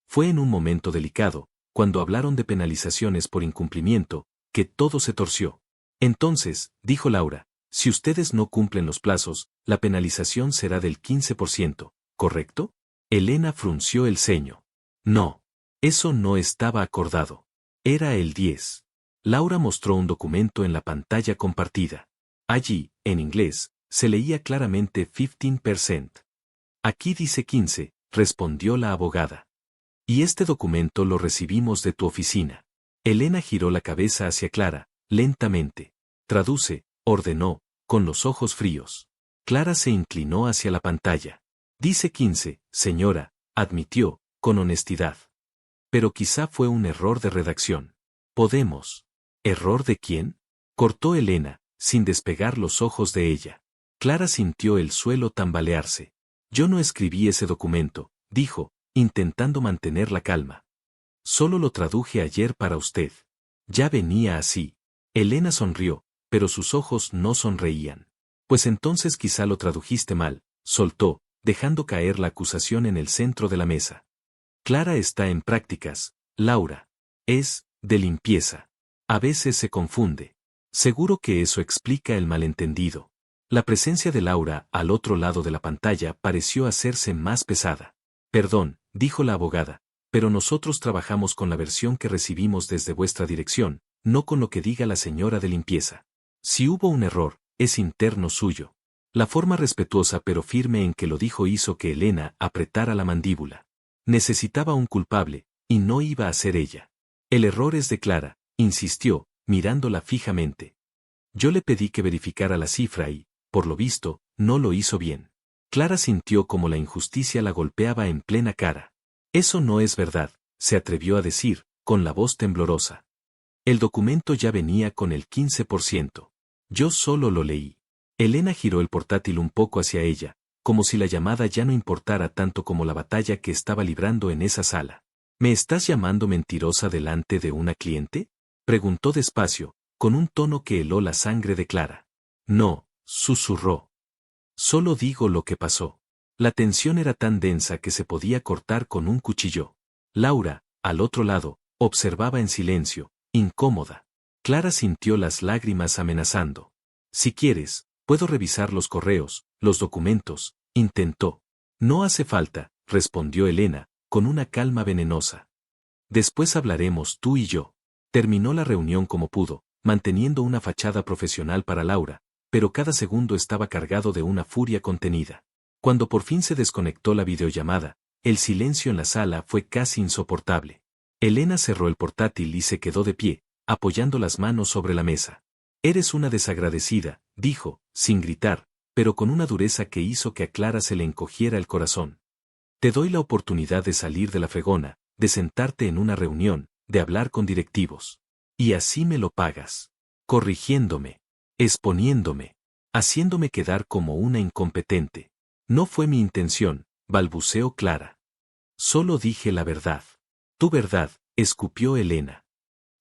Fue en un momento delicado, cuando hablaron de penalizaciones por incumplimiento, que todo se torció. Entonces, dijo Laura, si ustedes no cumplen los plazos, la penalización será del 15%, ¿correcto? Elena frunció el ceño. No. Eso no estaba acordado. Era el 10. Laura mostró un documento en la pantalla compartida. Allí, en inglés, se leía claramente 15%. Aquí dice 15, respondió la abogada. Y este documento lo recibimos de tu oficina. Elena giró la cabeza hacia Clara, lentamente. Traduce, ordenó, con los ojos fríos. Clara se inclinó hacia la pantalla. Dice 15, señora, admitió, con honestidad. Pero quizá fue un error de redacción. Podemos. ¿Error de quién? Cortó Elena, sin despegar los ojos de ella. Clara sintió el suelo tambalearse. Yo no escribí ese documento, dijo, intentando mantener la calma. Solo lo traduje ayer para usted. Ya venía así. Elena sonrió, pero sus ojos no sonreían. Pues entonces quizá lo tradujiste mal, soltó, dejando caer la acusación en el centro de la mesa. Clara está en prácticas, Laura. Es, de limpieza. A veces se confunde. Seguro que eso explica el malentendido. La presencia de Laura al otro lado de la pantalla pareció hacerse más pesada. Perdón, dijo la abogada, pero nosotros trabajamos con la versión que recibimos desde vuestra dirección, no con lo que diga la señora de limpieza. Si hubo un error, es interno suyo. La forma respetuosa pero firme en que lo dijo hizo que Elena apretara la mandíbula. Necesitaba un culpable, y no iba a ser ella. El error es de Clara, insistió, mirándola fijamente. Yo le pedí que verificara la cifra y, por lo visto, no lo hizo bien. Clara sintió como la injusticia la golpeaba en plena cara. Eso no es verdad, se atrevió a decir, con la voz temblorosa. El documento ya venía con el 15%. Yo solo lo leí. Elena giró el portátil un poco hacia ella, como si la llamada ya no importara tanto como la batalla que estaba librando en esa sala. ¿Me estás llamando mentirosa delante de una cliente?, preguntó despacio, con un tono que heló la sangre de Clara. No, susurró. Solo digo lo que pasó. La tensión era tan densa que se podía cortar con un cuchillo. Laura, al otro lado, observaba en silencio, incómoda. Clara sintió las lágrimas amenazando. Si quieres, puedo revisar los correos, los documentos, intentó. No hace falta, respondió Elena, con una calma venenosa. Después hablaremos tú y yo. Terminó la reunión como pudo, manteniendo una fachada profesional para Laura, pero cada segundo estaba cargado de una furia contenida. Cuando por fin se desconectó la videollamada, el silencio en la sala fue casi insoportable. Elena cerró el portátil y se quedó de pie, apoyando las manos sobre la mesa. Eres una desagradecida, dijo, sin gritar, pero con una dureza que hizo que a Clara se le encogiera el corazón. Te doy la oportunidad de salir de la fregona, de sentarte en una reunión, de hablar con directivos. Y así me lo pagas. Corrigiéndome. Exponiéndome. Haciéndome quedar como una incompetente. No fue mi intención, balbuceó Clara. Solo dije la verdad. Tu verdad, escupió Elena.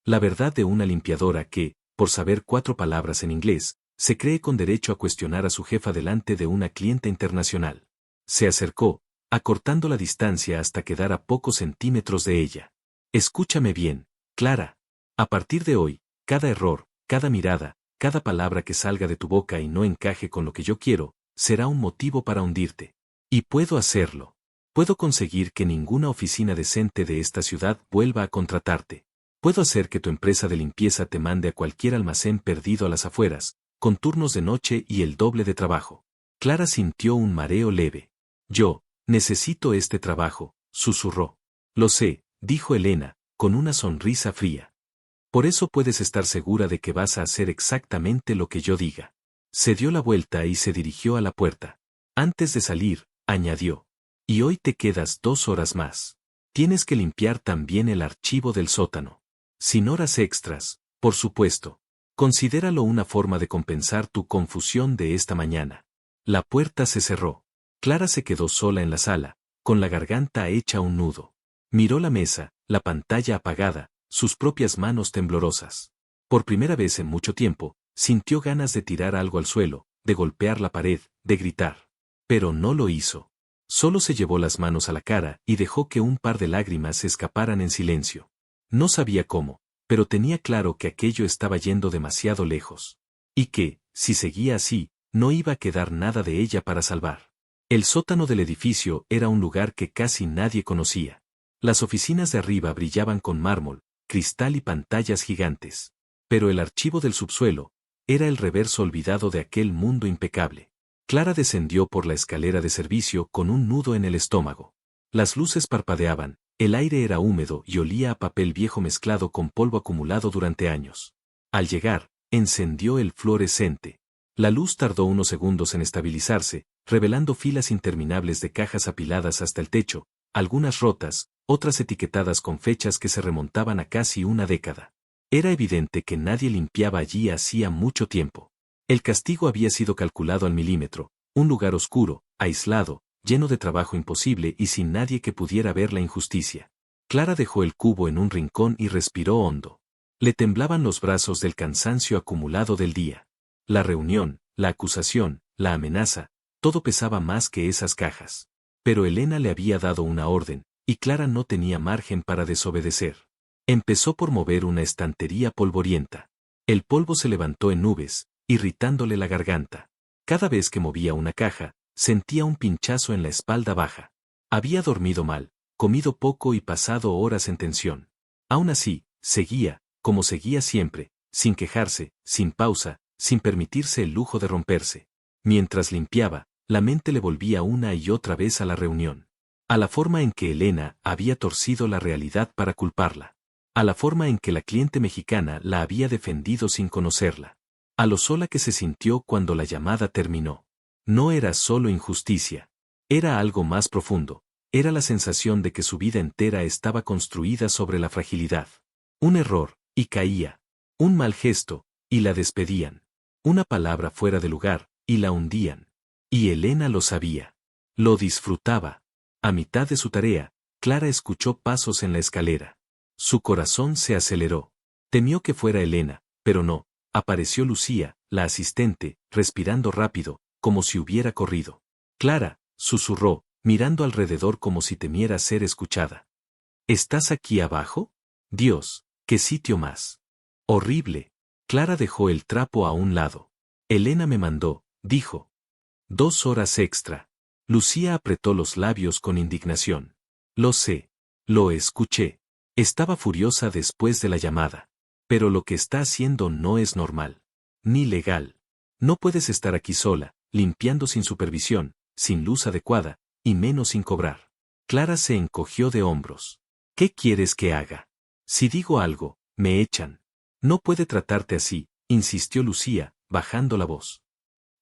La verdad de una limpiadora que, por saber 4 palabras en inglés, se cree con derecho a cuestionar a su jefa delante de una clienta internacional. Se acercó, acortando la distancia hasta quedar a pocos centímetros de ella. Escúchame bien, Clara. A partir de hoy, cada error, cada mirada, cada palabra que salga de tu boca y no encaje con lo que yo quiero, será un motivo para hundirte. Y puedo hacerlo. Puedo conseguir que ninguna oficina decente de esta ciudad vuelva a contratarte. Puedo hacer que tu empresa de limpieza te mande a cualquier almacén perdido a las afueras, con turnos de noche y el doble de trabajo. Clara sintió un mareo leve. Yo, necesito este trabajo, susurró. Lo sé, dijo Elena, con una sonrisa fría. Por eso puedes estar segura de que vas a hacer exactamente lo que yo diga. Se dio la vuelta y se dirigió a la puerta. Antes de salir, añadió. Y hoy te quedas 2 horas más. Tienes que limpiar también el archivo del sótano. Sin horas extras, por supuesto. Considéralo una forma de compensar tu confusión de esta mañana. La puerta se cerró. Clara se quedó sola en la sala, con la garganta hecha un nudo. Miró la mesa, la pantalla apagada, sus propias manos temblorosas. Por primera vez en mucho tiempo, sintió ganas de tirar algo al suelo, de golpear la pared, de gritar. Pero no lo hizo. Solo se llevó las manos a la cara y dejó que un par de lágrimas se escaparan en silencio. No sabía cómo, pero tenía claro que aquello estaba yendo demasiado lejos. Y que, si seguía así, no iba a quedar nada de ella para salvar. El sótano del edificio era un lugar que casi nadie conocía. Las oficinas de arriba brillaban con mármol, cristal y pantallas gigantes. Pero el archivo del subsuelo era el reverso olvidado de aquel mundo impecable. Clara descendió por la escalera de servicio con un nudo en el estómago. Las luces parpadeaban, el aire era húmedo y olía a papel viejo mezclado con polvo acumulado durante años. Al llegar, encendió el fluorescente. La luz tardó unos segundos en estabilizarse, revelando filas interminables de cajas apiladas hasta el techo, algunas rotas, otras etiquetadas con fechas que se remontaban a casi una década. Era evidente que nadie limpiaba allí hacía mucho tiempo. El castigo había sido calculado al milímetro, un lugar oscuro, aislado, lleno de trabajo imposible y sin nadie que pudiera ver la injusticia. Clara dejó el cubo en un rincón y respiró hondo. Le temblaban los brazos del cansancio acumulado del día. La reunión, la acusación, la amenaza, todo pesaba más que esas cajas. Pero Elena le había dado una orden, y Clara no tenía margen para desobedecer. Empezó por mover una estantería polvorienta. El polvo se levantó en nubes, irritándole la garganta. Cada vez que movía una caja, sentía un pinchazo en la espalda baja. Había dormido mal, comido poco y pasado horas en tensión. Aún así, seguía, como seguía siempre, sin quejarse, sin pausa, sin permitirse el lujo de romperse. Mientras limpiaba, la mente le volvía una y otra vez a la reunión. A la forma en que Elena había torcido la realidad para culparla. A la forma en que la cliente mexicana la había defendido sin conocerla. A lo sola que se sintió cuando la llamada terminó. No era solo injusticia. Era algo más profundo. Era la sensación de que su vida entera estaba construida sobre la fragilidad. Un error, y caía. Un mal gesto, y la despedían. Una palabra fuera de lugar, y la hundían. Y Elena lo sabía. Lo disfrutaba. A mitad de su tarea, Clara escuchó pasos en la escalera. Su corazón se aceleró. Temió que fuera Elena, pero no. Apareció Lucía, la asistente, respirando rápido, como si hubiera corrido. Clara, susurró, mirando alrededor como si temiera ser escuchada. ¿Estás aquí abajo? Dios, qué sitio más horrible. Clara dejó el trapo a un lado. Elena me mandó, dijo. 2 horas extra. Lucía apretó los labios con indignación. Lo sé. Lo escuché. Estaba furiosa después de la llamada. Pero lo que está haciendo no es normal. Ni legal. No puedes estar aquí sola, limpiando sin supervisión, sin luz adecuada, y menos sin cobrar. Clara se encogió de hombros. ¿Qué quieres que haga? Si digo algo, me echan. No puede tratarte así, insistió Lucía, bajando la voz.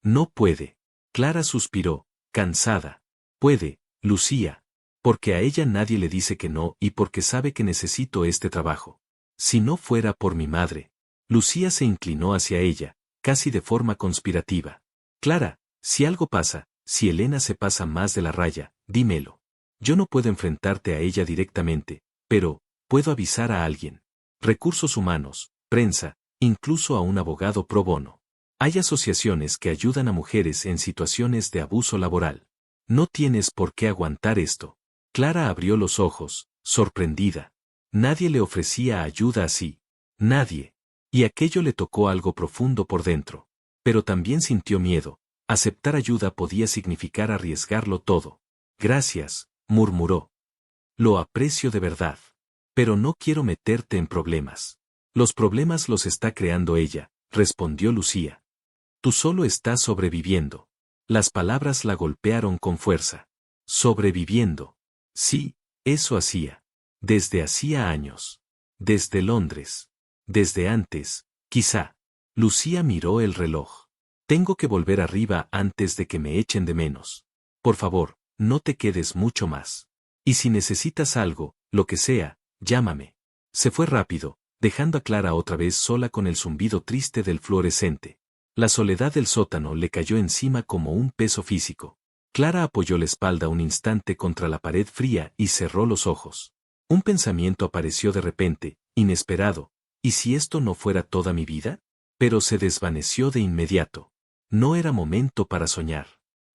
No puede. Clara suspiró, cansada. Puede, Lucía. Porque a ella nadie le dice que no y porque sabe que necesito este trabajo. Si no fuera por mi madre. Lucía se inclinó hacia ella, casi de forma conspirativa. Clara, si algo pasa, si Elena se pasa más de la raya, dímelo. Yo no puedo enfrentarte a ella directamente, pero, puedo avisar a alguien. Recursos humanos, prensa, incluso a un abogado pro bono. Hay asociaciones que ayudan a mujeres en situaciones de abuso laboral. No tienes por qué aguantar esto. Clara abrió los ojos, sorprendida. Nadie le ofrecía ayuda así. Nadie. Y aquello le tocó algo profundo por dentro. Pero también sintió miedo. Aceptar ayuda podía significar arriesgarlo todo. Gracias, murmuró. Lo aprecio de verdad. Pero no quiero meterte en problemas. Los problemas los está creando ella, respondió Lucía. Tú solo estás sobreviviendo. Las palabras la golpearon con fuerza. Sobreviviendo. Sí, eso hacía. Desde hacía años. Desde Londres. Desde antes, quizá. Lucía miró el reloj. Tengo que volver arriba antes de que me echen de menos. Por favor, no te quedes mucho más. Y si necesitas algo, lo que sea, llámame. Se fue rápido, dejando a Clara otra vez sola con el zumbido triste del fluorescente. La soledad del sótano le cayó encima como un peso físico. Clara apoyó la espalda un instante contra la pared fría y cerró los ojos. Un pensamiento apareció de repente, inesperado. ¿Y si esto no fuera toda mi vida? Pero se desvaneció de inmediato. No era momento para soñar.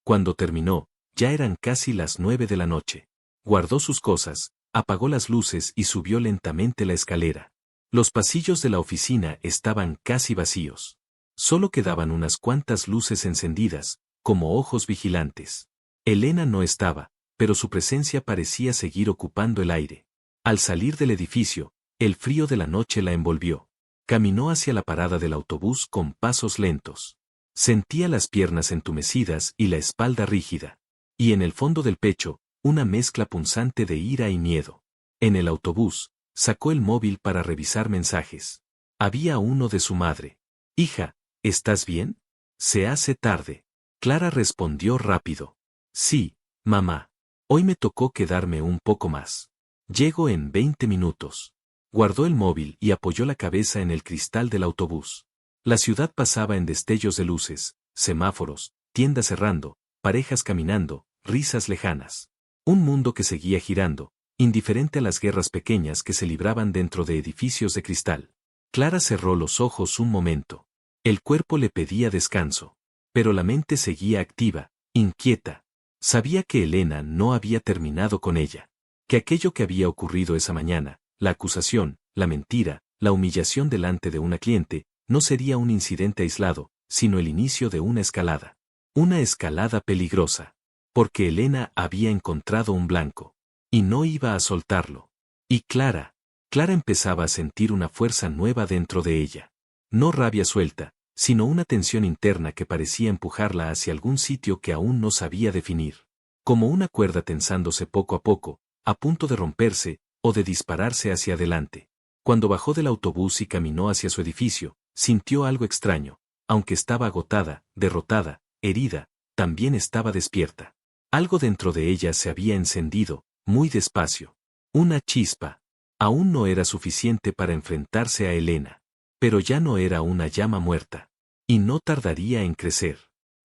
Cuando terminó, ya eran casi las 9 de la noche. Guardó sus cosas, apagó las luces y subió lentamente la escalera. Los pasillos de la oficina estaban casi vacíos. Solo quedaban unas cuantas luces encendidas, como ojos vigilantes. Elena no estaba, pero su presencia parecía seguir ocupando el aire. Al salir del edificio, el frío de la noche la envolvió. Caminó hacia la parada del autobús con pasos lentos. Sentía las piernas entumecidas y la espalda rígida. Y en el fondo del pecho, una mezcla punzante de ira y miedo. En el autobús, sacó el móvil para revisar mensajes. Había uno de su madre. Hija, ¿estás bien? Se hace tarde. Clara respondió rápido. Sí, mamá. Hoy me tocó quedarme un poco más. Llego en 20 minutos. Guardó el móvil y apoyó la cabeza en el cristal del autobús. La ciudad pasaba en destellos de luces, semáforos, tiendas cerrando, parejas caminando, risas lejanas. Un mundo que seguía girando, indiferente a las guerras pequeñas que se libraban dentro de edificios de cristal. Clara cerró los ojos un momento. El cuerpo le pedía descanso. Pero la mente seguía activa, inquieta. Sabía que Elena no había terminado con ella. Que aquello que había ocurrido esa mañana, la acusación, la mentira, la humillación delante de una cliente, no sería un incidente aislado, sino el inicio de una escalada. Una escalada peligrosa. Porque Elena había encontrado un blanco. Y no iba a soltarlo. Y Clara empezaba a sentir una fuerza nueva dentro de ella. No rabia suelta, sino una tensión interna que parecía empujarla hacia algún sitio que aún no sabía definir. Como una cuerda tensándose poco a poco, a punto de romperse, o de dispararse hacia adelante. Cuando bajó del autobús y caminó hacia su edificio, sintió algo extraño. Aunque estaba agotada, derrotada, herida, también estaba despierta. Algo dentro de ella se había encendido, muy despacio. Una chispa. Aún no era suficiente para enfrentarse a Elena. Pero ya no era una llama muerta. Y no tardaría en crecer.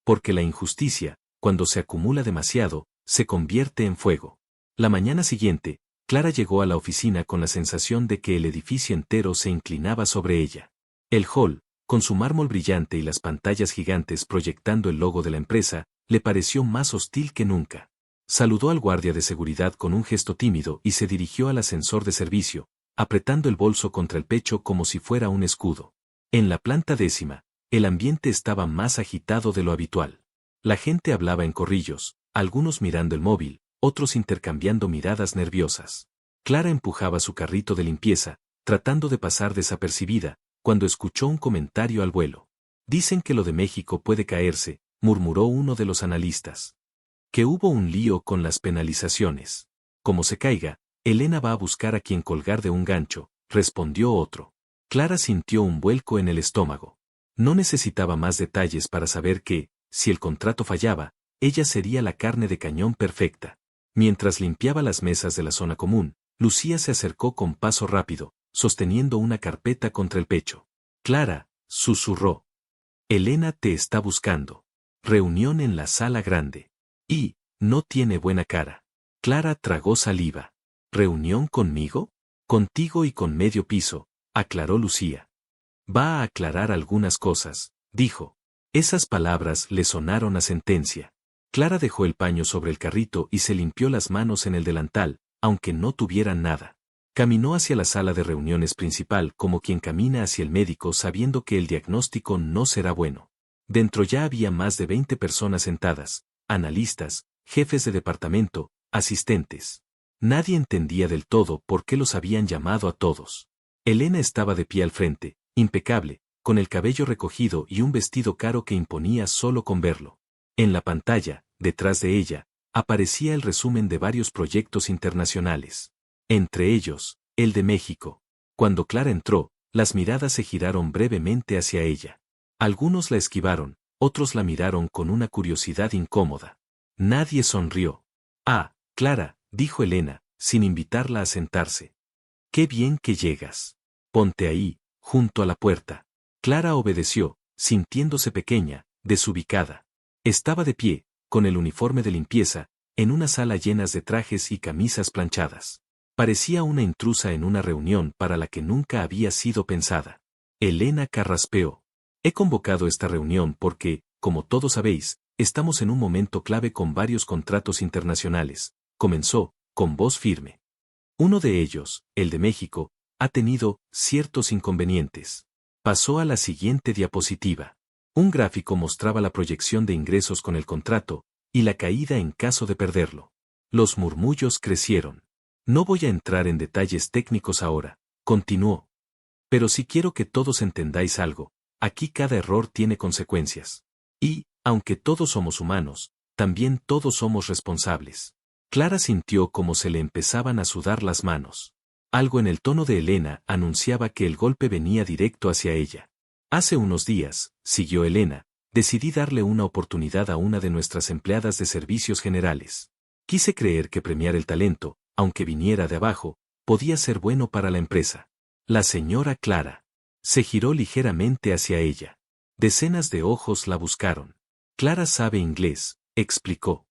Porque la injusticia, cuando se acumula demasiado, se convierte en fuego. La mañana siguiente, Clara llegó a la oficina con la sensación de que el edificio entero se inclinaba sobre ella. El hall, con su mármol brillante y las pantallas gigantes proyectando el logo de la empresa, le pareció más hostil que nunca. Saludó al guardia de seguridad con un gesto tímido y se dirigió al ascensor de servicio, apretando el bolso contra el pecho como si fuera un escudo. En la planta 10ª, el ambiente estaba más agitado de lo habitual. La gente hablaba en corrillos, algunos mirando el móvil, otros intercambiando miradas nerviosas. Clara empujaba su carrito de limpieza, tratando de pasar desapercibida, cuando escuchó un comentario al vuelo. Dicen que lo de México puede caerse, murmuró uno de los analistas. Que hubo un lío con las penalizaciones. Como se caiga, Elena va a buscar a quien colgar de un gancho, respondió otro. Clara sintió un vuelco en el estómago. No necesitaba más detalles para saber que, si el contrato fallaba, ella sería la carne de cañón perfecta. Mientras limpiaba las mesas de la zona común, Lucía se acercó con paso rápido, sosteniendo una carpeta contra el pecho. Clara, susurró. Elena te está buscando. Reunión en la sala grande. Y, no tiene buena cara. Clara tragó saliva. ¿Reunión conmigo? Contigo y con medio piso, aclaró Lucía. Va a aclarar algunas cosas, dijo. Esas palabras le sonaron a sentencia. Clara dejó el paño sobre el carrito y se limpió las manos en el delantal, aunque no tuvieran nada. Caminó hacia la sala de reuniones principal como quien camina hacia el médico sabiendo que el diagnóstico no será bueno. Dentro ya había más de 20 personas sentadas, analistas, jefes de departamento, asistentes. Nadie entendía del todo por qué los habían llamado a todos. Elena estaba de pie al frente, impecable, con el cabello recogido y un vestido caro que imponía solo con verlo. En la pantalla, detrás de ella, aparecía el resumen de varios proyectos internacionales. Entre ellos, el de México. Cuando Clara entró, las miradas se giraron brevemente hacia ella. Algunos la esquivaron, otros la miraron con una curiosidad incómoda. Nadie sonrió. Ah, Clara, dijo Elena, sin invitarla a sentarse. Qué bien que llegas. Ponte ahí, junto a la puerta. Clara obedeció, sintiéndose pequeña, desubicada. Estaba de pie, con el uniforme de limpieza, en una sala llena de trajes y camisas planchadas. Parecía una intrusa en una reunión para la que nunca había sido pensada. Elena carraspeó. He convocado esta reunión porque, como todos sabéis, estamos en un momento clave con varios contratos internacionales, comenzó, con voz firme. Uno de ellos, el de México, ha tenido ciertos inconvenientes. Pasó a la siguiente diapositiva. Un gráfico mostraba la proyección de ingresos con el contrato, y la caída en caso de perderlo. Los murmullos crecieron. No voy a entrar en detalles técnicos ahora, continuó. Pero sí quiero que todos entendáis algo, aquí cada error tiene consecuencias. Y, aunque todos somos humanos, también todos somos responsables. Clara sintió como se le empezaban a sudar las manos. Algo en el tono de Elena anunciaba que el golpe venía directo hacia ella. Hace unos días, siguió Elena, decidí darle una oportunidad a una de nuestras empleadas de servicios generales. Quise creer que premiar el talento, aunque viniera de abajo, podía ser bueno para la empresa. La señora Clara se giró ligeramente hacia ella. Decenas de ojos la buscaron. Clara sabe inglés, explicó.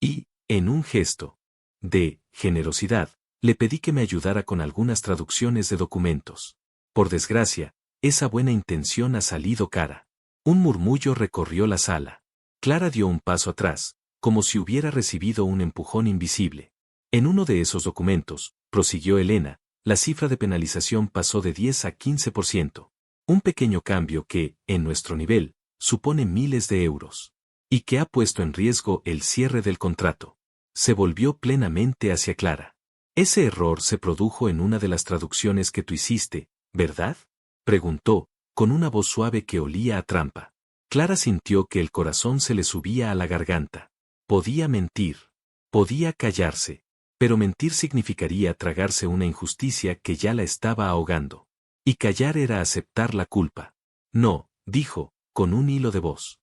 Y, en un gesto de generosidad, le pedí que me ayudara con algunas traducciones de documentos. Por desgracia, esa buena intención ha salido cara. Un murmullo recorrió la sala. Clara dio un paso atrás, como si hubiera recibido un empujón invisible. En uno de esos documentos, prosiguió Elena, la cifra de penalización pasó de 10 a 15%. Un pequeño cambio que, en nuestro nivel, supone miles de euros. Y que ha puesto en riesgo el cierre del contrato. Se volvió plenamente hacia Clara. Ese error se produjo en una de las traducciones que tú hiciste, ¿verdad? Preguntó, con una voz suave que olía a trampa. Clara sintió que el corazón se le subía a la garganta. Podía mentir. Podía callarse. Pero mentir significaría tragarse una injusticia que ya la estaba ahogando. Y callar era aceptar la culpa. No, dijo, con un hilo de voz.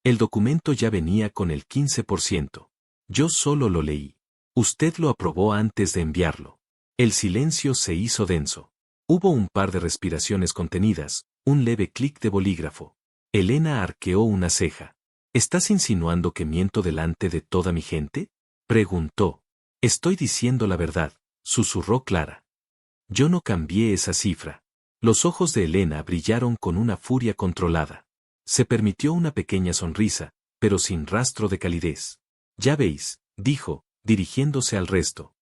El documento ya venía con el 15%. Yo solo lo leí. Usted lo aprobó antes de enviarlo. El silencio se hizo denso. Hubo un par de respiraciones contenidas, un leve clic de bolígrafo. Elena arqueó una ceja. ¿Estás insinuando que miento delante de toda mi gente? Preguntó. Estoy diciendo la verdad, susurró Clara. Yo no cambié esa cifra. Los ojos de Elena brillaron con una furia controlada. Se permitió una pequeña sonrisa, pero sin rastro de calidez. Ya veis, dijo, dirigiéndose al resto.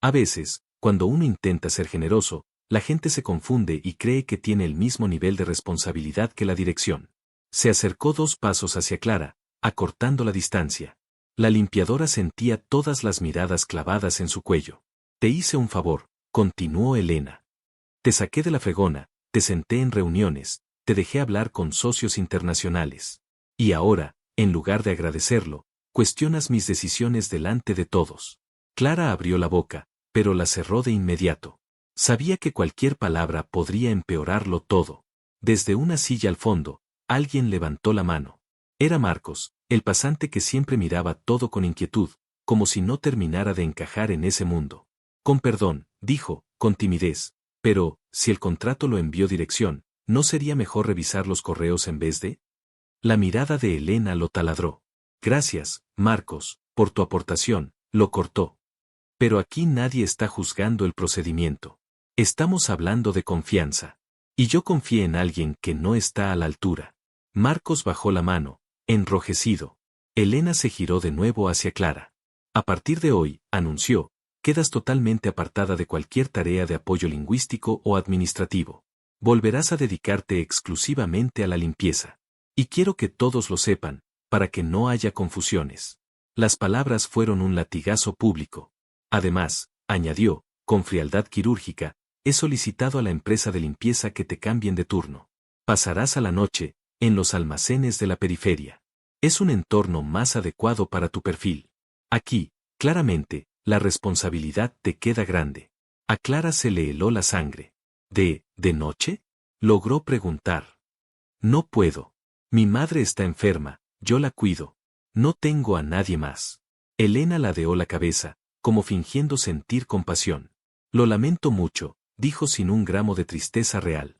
A veces, cuando uno intenta ser generoso, la gente se confunde y cree que tiene el mismo nivel de responsabilidad que la dirección. Se acercó 2 pasos hacia Clara, acortando la distancia. La limpiadora sentía todas las miradas clavadas en su cuello. Te hice un favor, continuó Elena. Te saqué de la fregona, te senté en reuniones, te dejé hablar con socios internacionales. Y ahora, en lugar de agradecerlo, cuestionas mis decisiones delante de todos. Clara abrió la boca, pero la cerró de inmediato. Sabía que cualquier palabra podría empeorarlo todo. Desde una silla al fondo, alguien levantó la mano. Era Marcos, el pasante que siempre miraba todo con inquietud, como si no terminara de encajar en ese mundo. Con perdón, dijo, con timidez, pero, si el contrato lo envió dirección, ¿no sería mejor revisar los correos en vez de? La mirada de Elena lo taladró. Gracias, Marcos, por tu aportación, lo cortó. Pero aquí nadie está juzgando el procedimiento. Estamos hablando de confianza. Y yo confié en alguien que no está a la altura. Marcos bajó la mano, enrojecido. Elena se giró de nuevo hacia Clara. A partir de hoy, anunció, quedas totalmente apartada de cualquier tarea de apoyo lingüístico o administrativo. Volverás a dedicarte exclusivamente a la limpieza. Y quiero que todos lo sepan, para que no haya confusiones. Las palabras fueron un latigazo público. Además, añadió, con frialdad quirúrgica, he solicitado a la empresa de limpieza que te cambien de turno. Pasarás a la noche, en los almacenes de la periferia. Es un entorno más adecuado para tu perfil. Aquí, claramente, la responsabilidad te queda grande. A Clara se le heló la sangre. ¿De noche? Logró preguntar. No puedo. Mi madre está enferma, yo la cuido. No tengo a nadie más. Elena ladeó la cabeza, como fingiendo sentir compasión. Lo lamento mucho, dijo sin un gramo de tristeza real.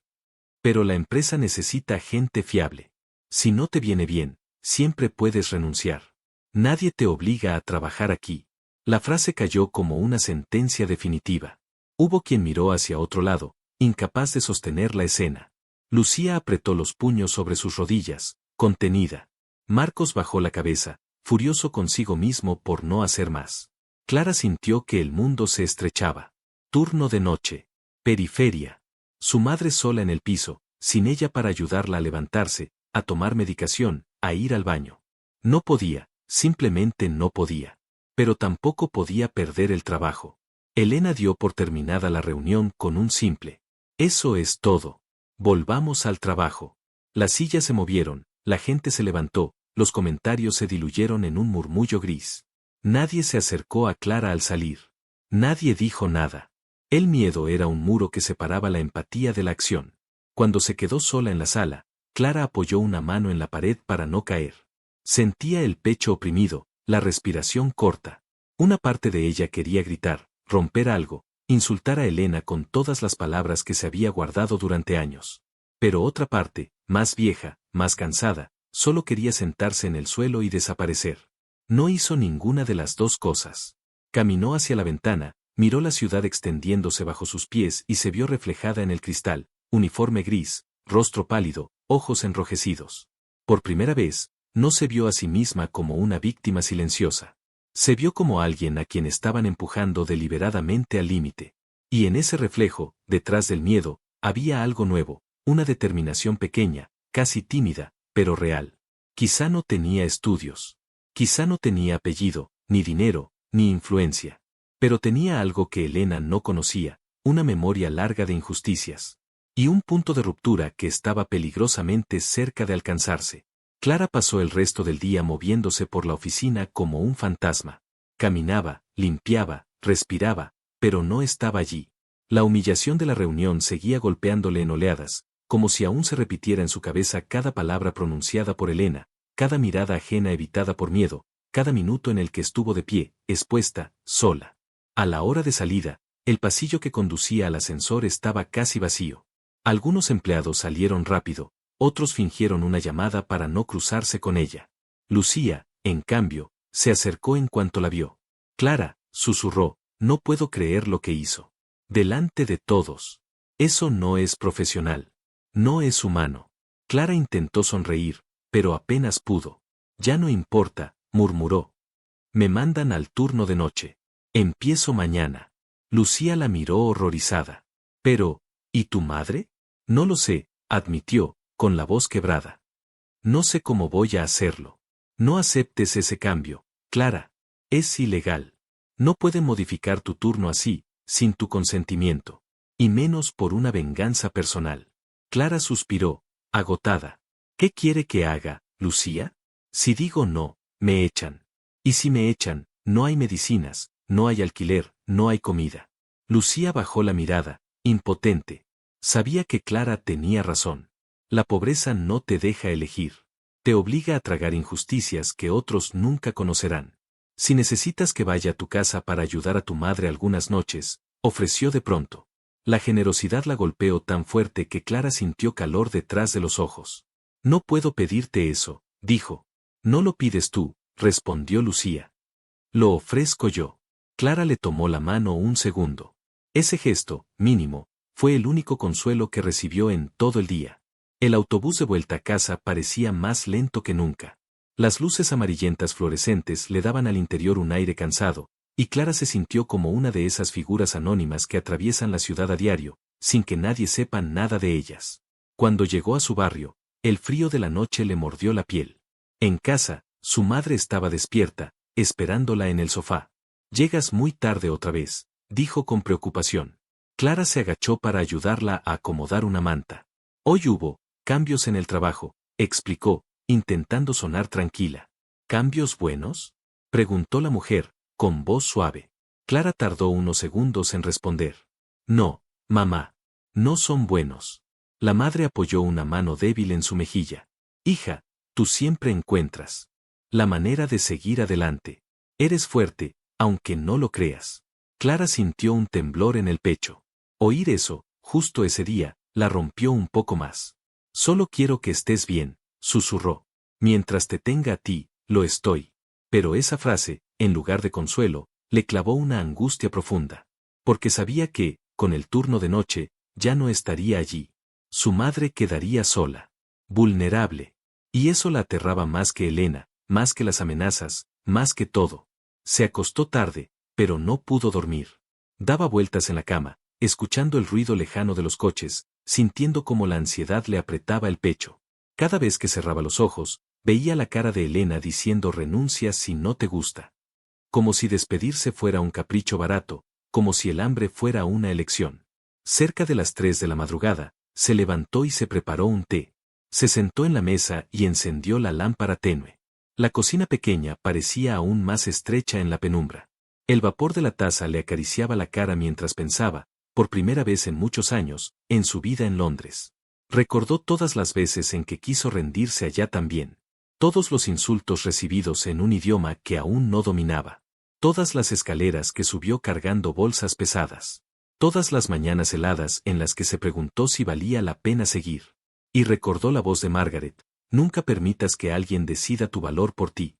Pero la empresa necesita gente fiable. Si no te viene bien, siempre puedes renunciar. Nadie te obliga a trabajar aquí. La frase cayó como una sentencia definitiva. Hubo quien miró hacia otro lado, incapaz de sostener la escena. Lucía apretó los puños sobre sus rodillas, contenida. Marcos bajó la cabeza, furioso consigo mismo por no hacer más. Clara sintió que el mundo se estrechaba. Turno de noche. Periferia. Su madre sola en el piso, sin ella para ayudarla a levantarse, a tomar medicación, a ir al baño. No podía, simplemente no podía. Pero tampoco podía perder el trabajo. Elena dio por terminada la reunión con un simple. Eso es todo. Volvamos al trabajo. Las sillas se movieron, la gente se levantó, los comentarios se diluyeron en un murmullo gris. Nadie se acercó a Clara al salir. Nadie dijo nada. El miedo era un muro que separaba la empatía de la acción. Cuando se quedó sola en la sala, Clara apoyó una mano en la pared para no caer. Sentía el pecho oprimido, la respiración corta. Una parte de ella quería gritar, romper algo, insultar a Elena con todas las palabras que se había guardado durante años. Pero otra parte, más vieja, más cansada, solo quería sentarse en el suelo y desaparecer. No hizo ninguna de las dos cosas. Caminó hacia la ventana, miró la ciudad extendiéndose bajo sus pies y se vio reflejada en el cristal, uniforme gris, rostro pálido, ojos enrojecidos. Por primera vez, no se vio a sí misma como una víctima silenciosa. Se vio como alguien a quien estaban empujando deliberadamente al límite. Y en ese reflejo, detrás del miedo, había algo nuevo, una determinación pequeña, casi tímida, pero real. Quizá no tenía estudios. Quizá no tenía apellido, ni dinero, ni influencia. Pero tenía algo que Elena no conocía, una memoria larga de injusticias. Y un punto de ruptura que estaba peligrosamente cerca de alcanzarse. Clara pasó el resto del día moviéndose por la oficina como un fantasma. Caminaba, limpiaba, respiraba, pero no estaba allí. La humillación de la reunión seguía golpeándole en oleadas, como si aún se repitiera en su cabeza cada palabra pronunciada por Elena, cada mirada ajena evitada por miedo, cada minuto en el que estuvo de pie, expuesta, sola. A la hora de salida, el pasillo que conducía al ascensor estaba casi vacío. Algunos empleados salieron rápido, otros fingieron una llamada para no cruzarse con ella. Lucía, en cambio, se acercó en cuanto la vio. Clara, susurró, no puedo creer lo que hizo. Delante de todos. Eso no es profesional. No es humano. Clara intentó sonreír, pero apenas pudo. Ya no importa, murmuró. Me mandan al turno de noche. Empiezo mañana. Lucía la miró horrorizada. Pero, ¿y tu madre? No lo sé, admitió, con la voz quebrada. No sé cómo voy a hacerlo. No aceptes ese cambio, Clara. Es ilegal. No pueden modificar tu turno así, sin tu consentimiento. Y menos por una venganza personal. Clara suspiró, agotada. ¿Qué quiere que haga, Lucía? Si digo no, me echan. Y si me echan, no hay medicinas, no hay alquiler, no hay comida. Lucía bajó la mirada, impotente. Sabía que Clara tenía razón. La pobreza no te deja elegir. Te obliga a tragar injusticias que otros nunca conocerán. Si necesitas que vaya a tu casa para ayudar a tu madre algunas noches, ofreció de pronto. La generosidad la golpeó tan fuerte que Clara sintió calor detrás de los ojos. No puedo pedirte eso, dijo. No lo pides tú, respondió Lucía. Lo ofrezco yo. Clara le tomó la mano un segundo. Ese gesto, mínimo, fue el único consuelo que recibió en todo el día. El autobús de vuelta a casa parecía más lento que nunca. Las luces amarillentas fluorescentes le daban al interior un aire cansado, y Clara se sintió como una de esas figuras anónimas que atraviesan la ciudad a diario, sin que nadie sepa nada de ellas. Cuando llegó a su barrio, el frío de la noche le mordió la piel. En casa, su madre estaba despierta, esperándola en el sofá. Llegas muy tarde otra vez, dijo con preocupación. Clara se agachó para ayudarla a acomodar una manta. Hoy hubo cambios en el trabajo, explicó, intentando sonar tranquila. ¿Cambios buenos? Preguntó la mujer, con voz suave. Clara tardó unos segundos en responder. No, mamá. No son buenos. La madre apoyó una mano débil en su mejilla. Hija, tú siempre encuentras la manera de seguir adelante. Eres fuerte, aunque no lo creas. Clara sintió un temblor en el pecho. Oír eso, justo ese día, la rompió un poco más. Solo quiero que estés bien, susurró. Mientras te tenga a ti, lo estoy. Pero esa frase, en lugar de consuelo, le clavó una angustia profunda. Porque sabía que, con el turno de noche, ya no estaría allí. Su madre quedaría sola. Vulnerable. Y eso la aterraba más que Elena, más que las amenazas, más que todo. Se acostó tarde, pero no pudo dormir. Daba vueltas en la cama, escuchando el ruido lejano de los coches, sintiendo cómo la ansiedad le apretaba el pecho. Cada vez que cerraba los ojos, veía la cara de Elena diciendo renuncia si no te gusta. Como si despedirse fuera un capricho barato, como si el hambre fuera una elección. Cerca de las 3 de la madrugada, se levantó y se preparó un té. Se sentó en la mesa y encendió la lámpara tenue. La cocina pequeña parecía aún más estrecha en la penumbra. El vapor de la taza le acariciaba la cara mientras pensaba, por primera vez en muchos años, en su vida en Londres. Recordó todas las veces en que quiso rendirse allá también. Todos los insultos recibidos en un idioma que aún no dominaba. Todas las escaleras que subió cargando bolsas pesadas. Todas las mañanas heladas en las que se preguntó si valía la pena seguir. Y recordó la voz de Margaret, nunca permitas que alguien decida tu valor por ti.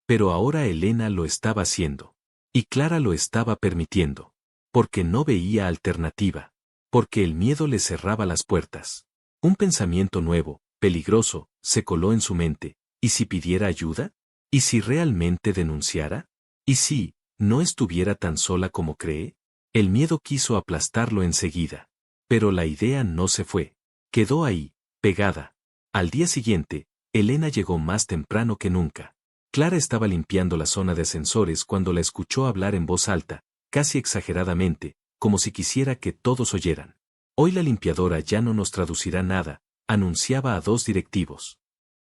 Pero ahora Elena lo estaba haciendo. Y Clara lo estaba permitiendo. Porque no veía alternativa. Porque el miedo le cerraba las puertas. Un pensamiento nuevo, peligroso, se coló en su mente. ¿Y si pidiera ayuda? ¿Y si realmente denunciara? ¿Y si no estuviera tan sola como cree? El miedo quiso aplastarlo enseguida. Pero la idea no se fue. Quedó ahí, pegada. Al día siguiente, Elena llegó más temprano que nunca. Clara estaba limpiando la zona de ascensores cuando la escuchó hablar en voz alta, casi exageradamente, como si quisiera que todos oyeran. Hoy la limpiadora ya no nos traducirá nada, anunciaba a dos directivos.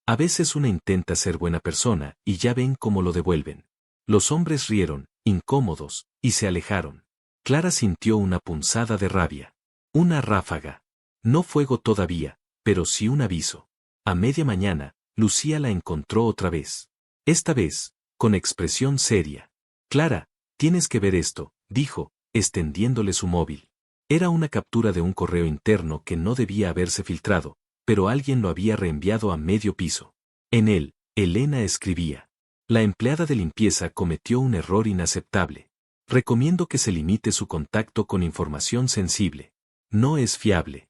A veces una intenta ser buena persona y ya ven cómo lo devuelven. Los hombres rieron, incómodos, y se alejaron. Clara sintió una punzada de rabia. Una ráfaga. No fuego todavía, pero sí un aviso. A media mañana, Lucía la encontró otra vez. Esta vez, con expresión seria. Clara, tienes que ver esto, dijo, extendiéndole su móvil. Era una captura de un correo interno que no debía haberse filtrado, pero alguien lo había reenviado a medio piso. En él, Elena escribía: la empleada de limpieza cometió un error inaceptable. Recomiendo que se limite su contacto con información sensible. No es fiable.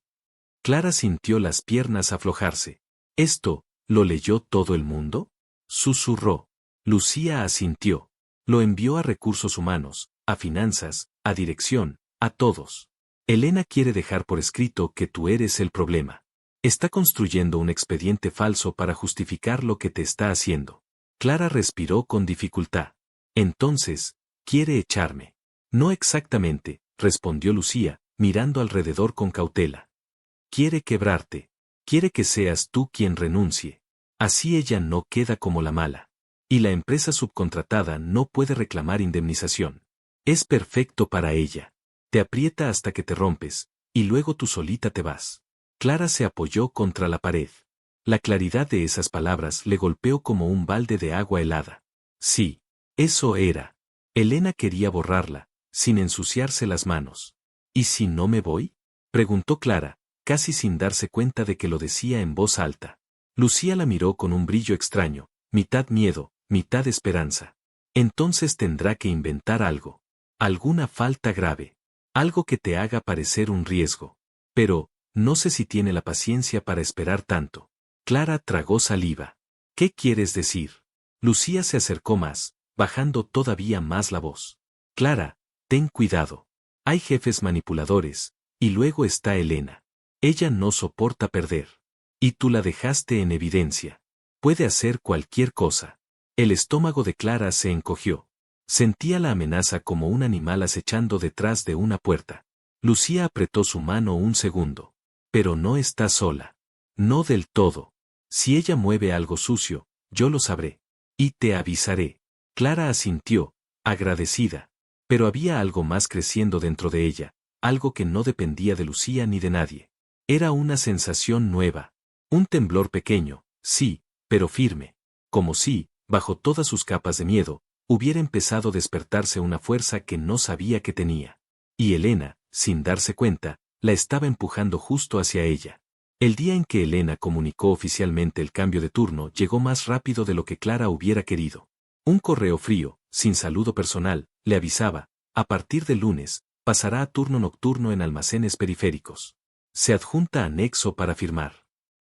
Clara sintió las piernas aflojarse. ¿Esto, lo leyó todo el mundo? Susurró. Lucía asintió. Lo envió a recursos humanos, a finanzas, a dirección, a todos. Elena quiere dejar por escrito que tú eres el problema. Está construyendo un expediente falso para justificar lo que te está haciendo. Clara respiró con dificultad. Entonces, quiere echarme. No exactamente, respondió Lucía, mirando alrededor con cautela. Quiere quebrarte. Quiere que seas tú quien renuncie. Así ella no queda como la mala. Y la empresa subcontratada no puede reclamar indemnización. Es perfecto para ella. Te aprieta hasta que te rompes, y luego tú solita te vas. Clara se apoyó contra la pared. La claridad de esas palabras le golpeó como un balde de agua helada. Sí, eso era. Elena quería borrarla, sin ensuciarse las manos. ¿Y si no me voy?, preguntó Clara, casi sin darse cuenta de que lo decía en voz alta. Lucía la miró con un brillo extraño, mitad miedo, mitad esperanza. Entonces tendrá que inventar algo. Alguna falta grave. Algo que te haga parecer un riesgo. Pero, no sé si tiene la paciencia para esperar tanto. Clara tragó saliva. ¿Qué quieres decir? Lucía se acercó más, bajando todavía más la voz. Clara, ten cuidado. Hay jefes manipuladores, y luego está Elena. Ella no soporta perder. Y tú la dejaste en evidencia. Puede hacer cualquier cosa. El estómago de Clara se encogió. Sentía la amenaza como un animal acechando detrás de una puerta. Lucía apretó su mano un segundo. Pero no está sola. No del todo. Si ella mueve algo sucio, yo lo sabré. Y te avisaré. Clara asintió, agradecida. Pero había algo más creciendo dentro de ella, algo que no dependía de Lucía ni de nadie. Era una sensación nueva. Un temblor pequeño, sí, pero firme. Como si, bajo todas sus capas de miedo, hubiera empezado a despertarse una fuerza que no sabía que tenía. Y Elena, sin darse cuenta, la estaba empujando justo hacia ella. El día en que Elena comunicó oficialmente el cambio de turno llegó más rápido de lo que Clara hubiera querido. Un correo frío, sin saludo personal, le avisaba: a partir del lunes, pasará a turno nocturno en almacenes periféricos. Se adjunta anexo para firmar.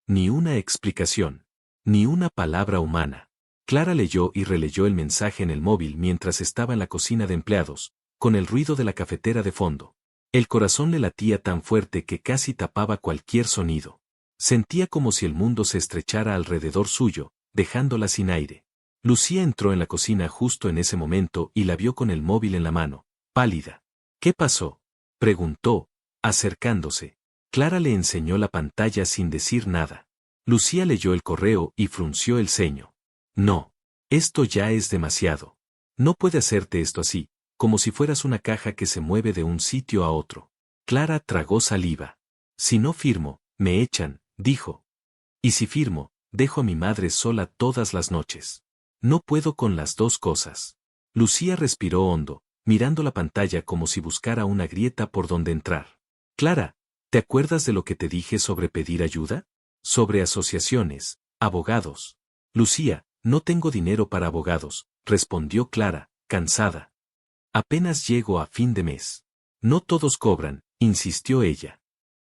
Ni una explicación. Ni una palabra humana. Clara leyó y releyó el mensaje en el móvil mientras estaba en la cocina de empleados, con el ruido de la cafetera de fondo. El corazón le latía tan fuerte que casi tapaba cualquier sonido. Sentía como si el mundo se estrechara alrededor suyo, dejándola sin aire. Lucía entró en la cocina justo en ese momento y la vio con el móvil en la mano, pálida. ¿Qué pasó?, preguntó, acercándose. Clara le enseñó la pantalla sin decir nada. Lucía leyó el correo y frunció el ceño. No. Esto ya es demasiado. No puede hacerte esto así, como si fueras una caja que se mueve de un sitio a otro. Clara tragó saliva. Si no firmo, me echan, dijo. Y si firmo, dejo a mi madre sola todas las noches. No puedo con las dos cosas. Lucía respiró hondo, mirando la pantalla como si buscara una grieta por donde entrar. Clara, ¿te acuerdas de lo que te dije sobre pedir ayuda? Sobre asociaciones, abogados. Lucía, no tengo dinero para abogados, respondió Clara, cansada. Apenas llego a fin de mes. No todos cobran, insistió ella.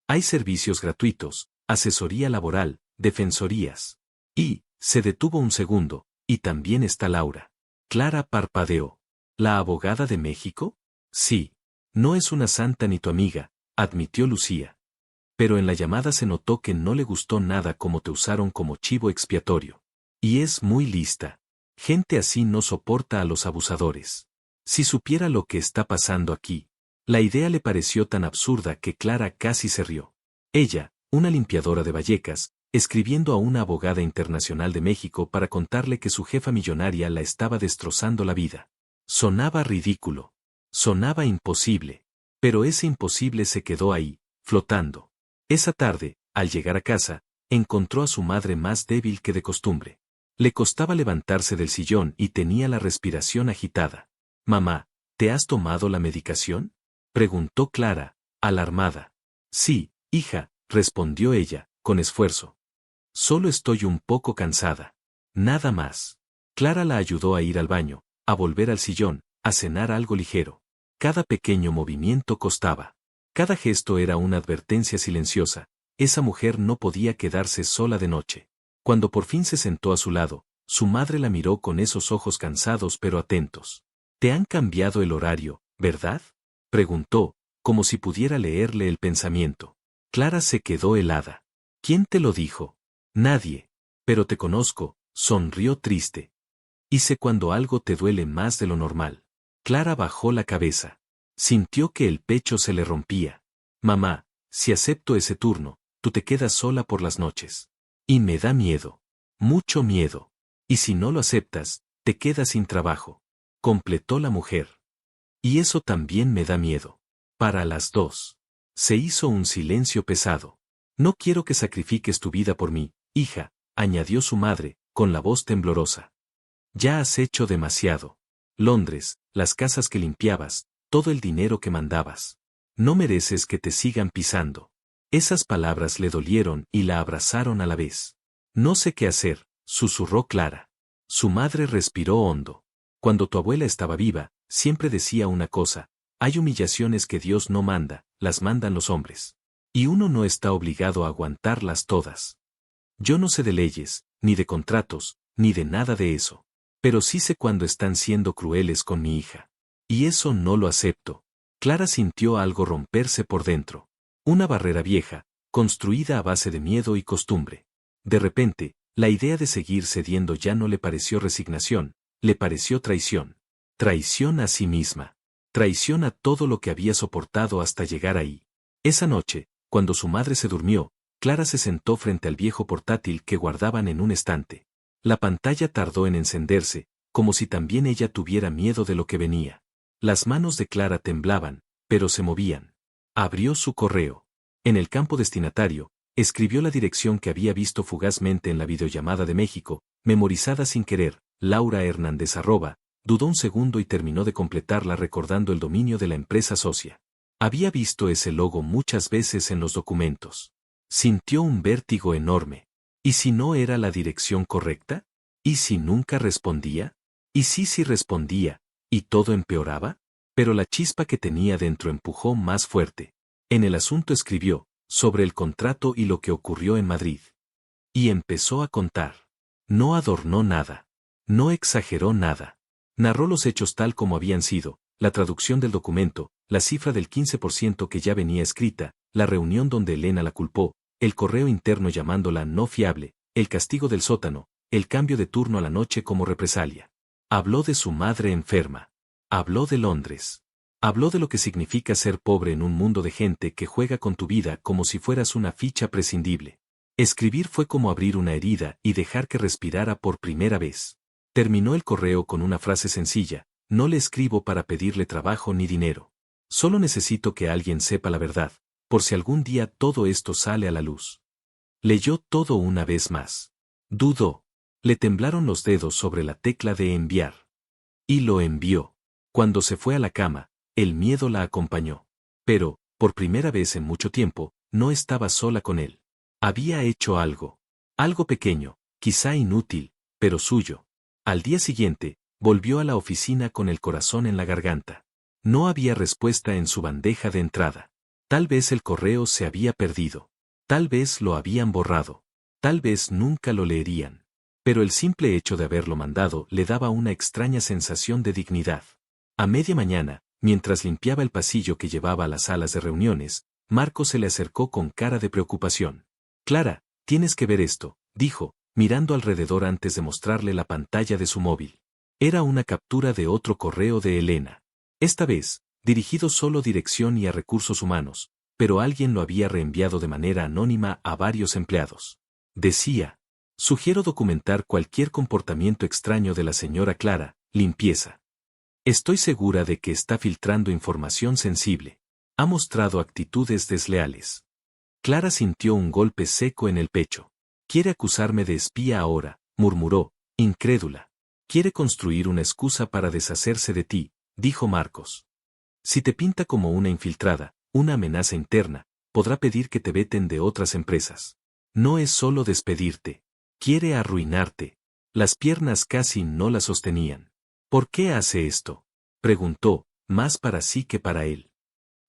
Hay servicios gratuitos, asesoría laboral, defensorías. Y, se detuvo un segundo, y también está Laura. Clara parpadeó. ¿La abogada de México? Sí. No es una santa ni tu amiga, admitió Lucía. Pero en la llamada se notó que no le gustó nada cómo te usaron como chivo expiatorio. Y es muy lista. Gente así no soporta a los abusadores. Si supiera lo que está pasando aquí. La idea le pareció tan absurda que Clara casi se rió. Ella, una limpiadora de Vallecas, escribiendo a una abogada internacional de México para contarle que su jefa millonaria la estaba destrozando la vida. Sonaba ridículo. Sonaba imposible. Pero ese imposible se quedó ahí, flotando. Esa tarde, al llegar a casa, encontró a su madre más débil que de costumbre. Le costaba levantarse del sillón y tenía la respiración agitada. «Mamá, ¿te has tomado la medicación?», preguntó Clara, alarmada. «Sí, hija», respondió ella, con esfuerzo. «Solo estoy un poco cansada. Nada más». Clara la ayudó a ir al baño, a volver al sillón, a cenar algo ligero. Cada pequeño movimiento costaba. Cada gesto era una advertencia silenciosa. Esa mujer no podía quedarse sola de noche. Cuando por fin se sentó a su lado, su madre la miró con esos ojos cansados pero atentos. «Te han cambiado el horario, ¿verdad?», preguntó, como si pudiera leerle el pensamiento. Clara se quedó helada. «¿Quién te lo dijo?». «Nadie. Pero te conozco», sonrió triste. «Y sé cuando algo te duele más de lo normal». Clara bajó la cabeza. Sintió que el pecho se le rompía. «Mamá, si acepto ese turno, tú te quedas sola por las noches. Y me da miedo. Mucho miedo. Y si no lo aceptas, te quedas sin trabajo», completó la mujer. «Y eso también me da miedo. Para las dos». Se hizo un silencio pesado. «No quiero que sacrifiques tu vida por mí, hija», añadió su madre, con la voz temblorosa. «Ya has hecho demasiado. Londres, las casas que limpiabas, todo el dinero que mandabas. No mereces que te sigan pisando». Esas palabras le dolieron y la abrazaron a la vez. «No sé qué hacer», susurró Clara. Su madre respiró hondo. «Cuando tu abuela estaba viva, siempre decía una cosa: hay humillaciones que Dios no manda, las mandan los hombres. Y uno no está obligado a aguantarlas todas. Yo no sé de leyes, ni de contratos, ni de nada de eso. Pero sí sé cuando están siendo crueles con mi hija. Y eso no lo acepto». Clara sintió algo romperse por dentro. Una barrera vieja, construida a base de miedo y costumbre. De repente, la idea de seguir cediendo ya no le pareció resignación, le pareció traición. Traición a sí misma. Traición a todo lo que había soportado hasta llegar ahí. Esa noche, cuando su madre se durmió, Clara se sentó frente al viejo portátil que guardaban en un estante. La pantalla tardó en encenderse, como si también ella tuviera miedo de lo que venía. Las manos de Clara temblaban, pero se movían. Abrió su correo. En el campo destinatario, escribió la dirección que había visto fugazmente en la videollamada de México, memorizada sin querer: Laura Hernández @. Dudó un segundo y terminó de completarla recordando el dominio de la empresa socia. Había visto ese logo muchas veces en los documentos. Sintió un vértigo enorme. ¿Y si no era la dirección correcta? ¿Y si nunca respondía? ¿Y si respondía, y todo empeoraba? Pero la chispa que tenía dentro empujó más fuerte. En el asunto escribió, sobre el contrato y lo que ocurrió en Madrid. Y empezó a contar. No adornó nada. No exageró nada. Narró los hechos tal como habían sido: la traducción del documento, la cifra del 15% que ya venía escrita, la reunión donde Elena la culpó, el correo interno llamándola no fiable, el castigo del sótano, el cambio de turno a la noche como represalia. Habló de su madre enferma. Habló de Londres. Habló de lo que significa ser pobre en un mundo de gente que juega con tu vida como si fueras una ficha prescindible. Escribir fue como abrir una herida y dejar que respirara por primera vez. Terminó el correo con una frase sencilla: no le escribo para pedirle trabajo ni dinero. Solo necesito que alguien sepa la verdad, por si algún día todo esto sale a la luz. Leyó todo una vez más. Dudó. Le temblaron los dedos sobre la tecla de enviar. Y lo envió. Cuando se fue a la cama, el miedo la acompañó. Pero, por primera vez en mucho tiempo, no estaba sola con él. Había hecho algo. Algo pequeño, quizá inútil, pero suyo. Al día siguiente, volvió a la oficina con el corazón en la garganta. No había respuesta en su bandeja de entrada. Tal vez el correo se había perdido. Tal vez lo habían borrado. Tal vez nunca lo leerían. Pero el simple hecho de haberlo mandado le daba una extraña sensación de dignidad. A media mañana, mientras limpiaba el pasillo que llevaba a las salas de reuniones, Marco se le acercó con cara de preocupación. «Clara, tienes que ver esto», dijo, mirando alrededor antes de mostrarle la pantalla de su móvil. Era una captura de otro correo de Elena. Esta vez, dirigido solo a dirección y a recursos humanos, pero alguien lo había reenviado de manera anónima a varios empleados. Decía: sugiero documentar cualquier comportamiento extraño de la señora Clara, limpieza. Estoy segura de que está filtrando información sensible. Ha mostrado actitudes desleales. Clara sintió un golpe seco en el pecho. Quiere acusarme de espía ahora, murmuró, incrédula. Quiere construir una excusa para deshacerse de ti, dijo Marcos. Si te pinta como una infiltrada, una amenaza interna, podrá pedir que te veten de otras empresas. No es solo despedirte. Quiere arruinarte. Las piernas casi no la sostenían. ¿Por qué hace esto?, preguntó, más para sí que para él.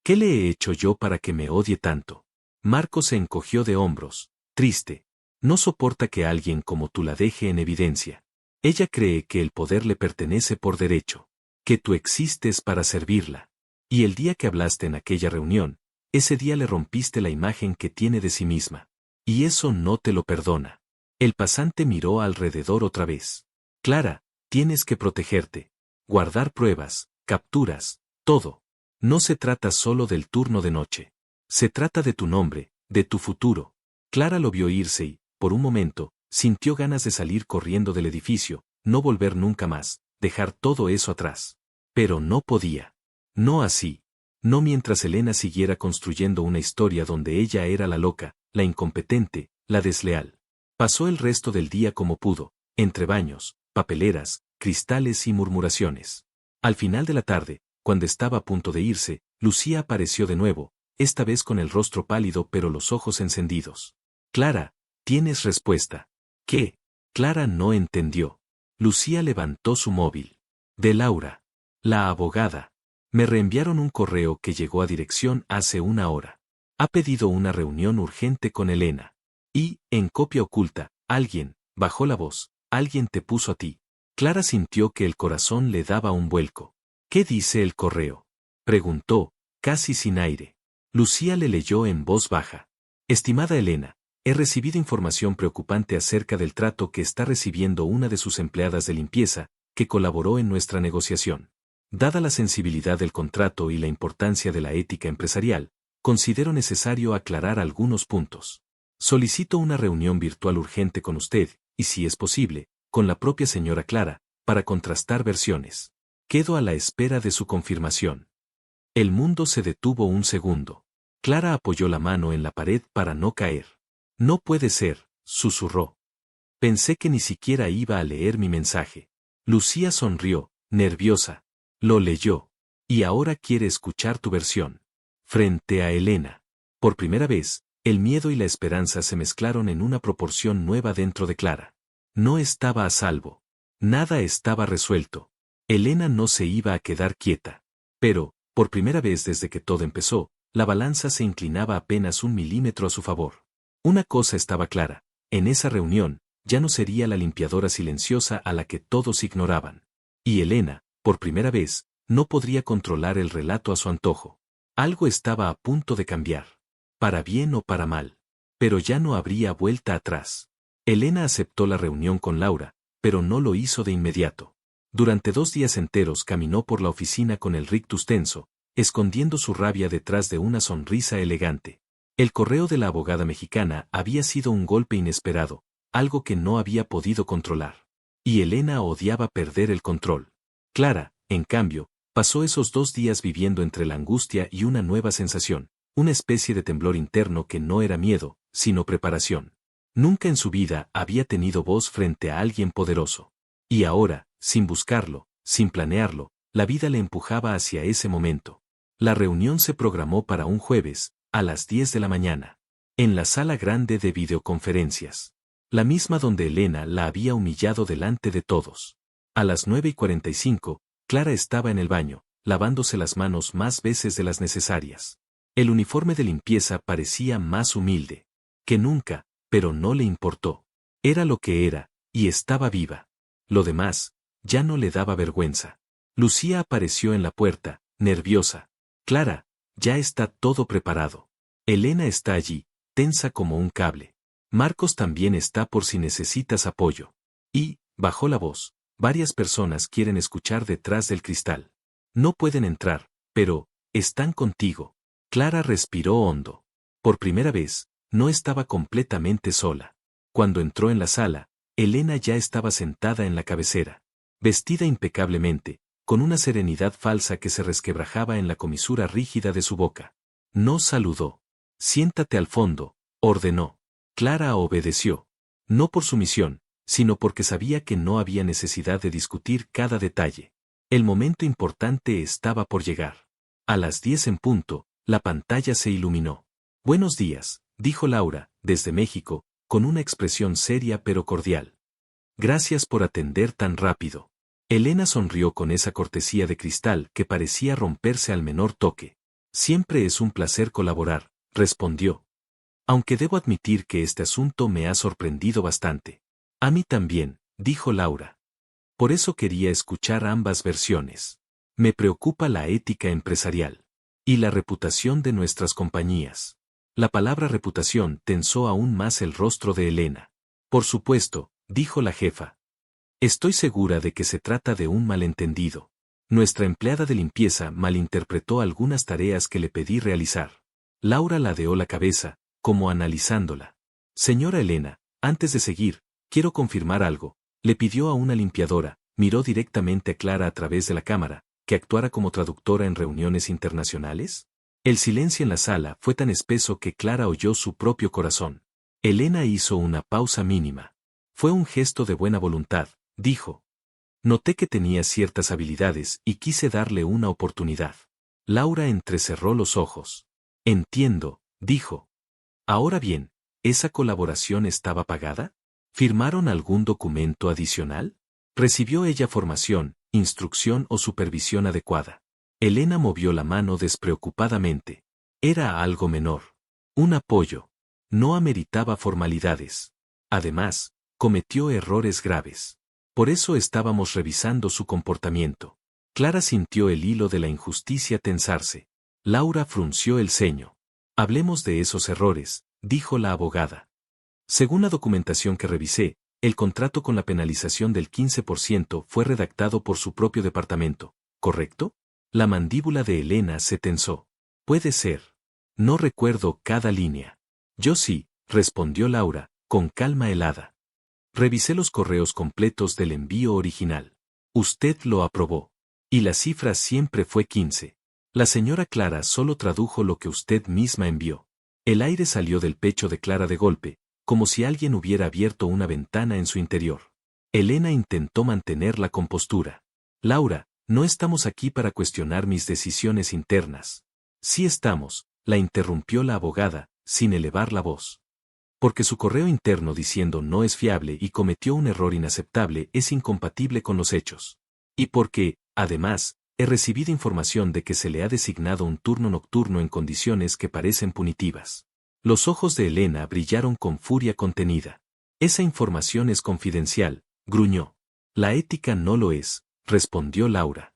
¿Qué le he hecho yo para que me odie tanto? Marcos se encogió de hombros, triste. No soporta que alguien como tú la deje en evidencia. Ella cree que el poder le pertenece por derecho, que tú existes para servirla. Y el día que hablaste en aquella reunión, ese día le rompiste la imagen que tiene de sí misma. Y eso no te lo perdona. El pasante miró alrededor otra vez. Clara, tienes que protegerte. Guardar pruebas, capturas, todo. No se trata solo del turno de noche. Se trata de tu nombre, de tu futuro. Clara lo vio irse y, por un momento, sintió ganas de salir corriendo del edificio, no volver nunca más, dejar todo eso atrás. Pero no podía. No así. No mientras Elena siguiera construyendo una historia donde ella era la loca, la incompetente, la desleal. Pasó el resto del día como pudo, entre baños, papeleras, cristales y murmuraciones. Al final de la tarde, cuando estaba a punto de irse, Lucía apareció de nuevo, esta vez con el rostro pálido pero los ojos encendidos. Clara, ¿tienes respuesta? ¿Qué? Clara no entendió. Lucía levantó su móvil. De Laura. La abogada. Me reenviaron un correo que llegó a dirección hace una hora. Ha pedido una reunión urgente con Elena. Y, en copia oculta, alguien, bajó la voz, alguien te puso a ti. Clara sintió que el corazón le daba un vuelco. ¿Qué dice el correo?, preguntó, casi sin aire. Lucía le leyó en voz baja. Estimada Elena, he recibido información preocupante acerca del trato que está recibiendo una de sus empleadas de limpieza, que colaboró en nuestra negociación. Dada la sensibilidad del contrato y la importancia de la ética empresarial, considero necesario aclarar algunos puntos. Solicito una reunión virtual urgente con usted, y si es posible, con la propia señora Clara, para contrastar versiones. Quedo a la espera de su confirmación. El mundo se detuvo un segundo. Clara apoyó la mano en la pared para no caer. No puede ser, susurró. Pensé que ni siquiera iba a leer mi mensaje. Lucía sonrió, nerviosa. Lo leyó. Y ahora quiere escuchar tu versión. Frente a Elena. Por primera vez, el miedo y la esperanza se mezclaron en una proporción nueva dentro de Clara. No estaba a salvo. Nada estaba resuelto. Elena no se iba a quedar quieta. Pero, por primera vez desde que todo empezó, la balanza se inclinaba apenas 1 milímetro a su favor. Una cosa estaba clara, en esa reunión, ya no sería la limpiadora silenciosa a la que todos ignoraban. Y Elena, por primera vez, no podría controlar el relato a su antojo. Algo estaba a punto de cambiar. Para bien o para mal. Pero ya no habría vuelta atrás. Elena aceptó la reunión con Laura, pero no lo hizo de inmediato. Durante 2 días enteros caminó por la oficina con el rictus tenso, escondiendo su rabia detrás de una sonrisa elegante. El correo de la abogada mexicana había sido un golpe inesperado, algo que no había podido controlar. Y Elena odiaba perder el control. Clara, en cambio, pasó esos 2 días viviendo entre la angustia y una nueva sensación, una especie de temblor interno que no era miedo, sino preparación. Nunca en su vida había tenido voz frente a alguien poderoso. Y ahora, sin buscarlo, sin planearlo, la vida le empujaba hacia ese momento. La reunión se programó para un jueves, a las 10 de la mañana. En la sala grande de videoconferencias. La misma donde Elena la había humillado delante de todos. A las 9:45, Clara estaba en el baño, lavándose las manos más veces de las necesarias. El uniforme de limpieza parecía más humilde que nunca, pero no le importó. Era lo que era, y estaba viva. Lo demás, ya no le daba vergüenza. Lucía apareció en la puerta, nerviosa. Clara, ya está todo preparado. Elena está allí, tensa como un cable. Marcos también está por si necesitas apoyo. Y, bajó la voz, varias personas quieren escuchar detrás del cristal. No pueden entrar, pero, están contigo. Clara respiró hondo. Por primera vez, no estaba completamente sola. Cuando entró en la sala, Elena ya estaba sentada en la cabecera, vestida impecablemente, con una serenidad falsa que se resquebrajaba en la comisura rígida de su boca. No saludó. Siéntate al fondo, ordenó. Clara obedeció. No por sumisión, sino porque sabía que no había necesidad de discutir cada detalle. El momento importante estaba por llegar. A las 10 en punto, la pantalla se iluminó. Buenos días, dijo Laura, desde México, con una expresión seria pero cordial. Gracias por atender tan rápido. Elena sonrió con esa cortesía de cristal que parecía romperse al menor toque. Siempre es un placer colaborar, respondió. Aunque debo admitir que este asunto me ha sorprendido bastante. A mí también, dijo Laura. Por eso quería escuchar ambas versiones. Me preocupa la ética empresarial. Y la reputación de nuestras compañías. La palabra reputación tensó aún más el rostro de Elena. Por supuesto, dijo la jefa. Estoy segura de que se trata de un malentendido. Nuestra empleada de limpieza malinterpretó algunas tareas que le pedí realizar. Laura ladeó la cabeza, como analizándola. Señora Elena, antes de seguir, quiero confirmar algo. Le pidió a una limpiadora, miró directamente a Clara a través de la cámara, que actuara como traductora en reuniones internacionales. El silencio en la sala fue tan espeso que Clara oyó su propio corazón. Elena hizo una pausa mínima. Fue un gesto de buena voluntad, dijo. Noté que tenía ciertas habilidades y quise darle una oportunidad. Laura entrecerró los ojos. Entiendo, dijo. Ahora bien, ¿esa colaboración estaba pagada? ¿Firmaron algún documento adicional? ¿Recibió ella formación, instrucción o supervisión adecuada? Elena movió la mano despreocupadamente. Era algo menor. Un apoyo. No ameritaba formalidades. Además, cometió errores graves. Por eso estábamos revisando su comportamiento. Clara sintió el hilo de la injusticia tensarse. Laura frunció el ceño. Hablemos de esos errores, dijo la abogada. Según la documentación que revisé, el contrato con la penalización del 15% fue redactado por su propio departamento, ¿correcto? La mandíbula de Elena se tensó. Puede ser. No recuerdo cada línea. Yo sí, respondió Laura, con calma helada. Revisé los correos completos del envío original. Usted lo aprobó. Y la cifra siempre fue 15. La señora Clara solo tradujo lo que usted misma envió. El aire salió del pecho de Clara de golpe, como si alguien hubiera abierto una ventana en su interior. Elena intentó mantener la compostura. Laura, no estamos aquí para cuestionar mis decisiones internas. Sí estamos, la interrumpió la abogada, sin elevar la voz. Porque su correo interno diciendo no es fiable y cometió un error inaceptable es incompatible con los hechos. Y porque, además, he recibido información de que se le ha designado un turno nocturno en condiciones que parecen punitivas. Los ojos de Elena brillaron con furia contenida. Esa información es confidencial, gruñó. La ética no lo es, respondió Laura.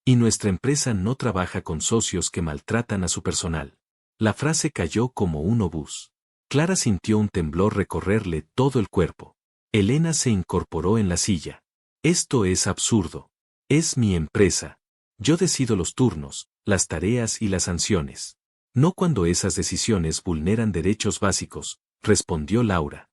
Y nuestra empresa no trabaja con socios que maltratan a su personal. La frase cayó como un obús. Clara sintió un temblor recorrerle todo el cuerpo. Elena se incorporó en la silla. Esto es absurdo. Es mi empresa. Yo decido los turnos, las tareas y las sanciones. No cuando esas decisiones vulneran derechos básicos, respondió Laura.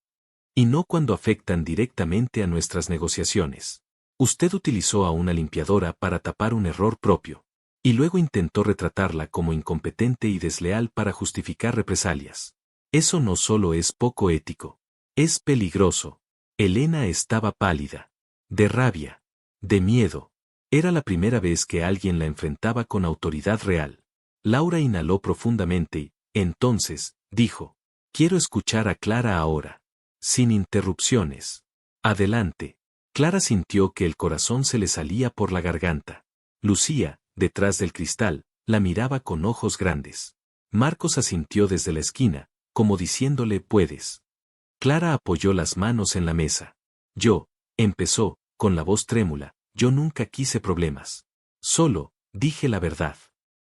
Y no cuando afectan directamente a nuestras negociaciones. Usted utilizó a una limpiadora para tapar un error propio. Y luego intentó retratarla como incompetente y desleal para justificar represalias. Eso no solo es poco ético. Es peligroso. Elena estaba pálida. De rabia. De miedo. Era la primera vez que alguien la enfrentaba con autoridad real. Laura inhaló profundamente y, entonces, dijo. Quiero escuchar a Clara ahora. Sin interrupciones. Adelante. Clara sintió que el corazón se le salía por la garganta. Lucía, detrás del cristal, la miraba con ojos grandes. Marcos asintió desde la esquina, como diciéndole puedes. Clara apoyó las manos en la mesa. Yo, empezó, con la voz trémula, yo nunca quise problemas. Solo, dije la verdad.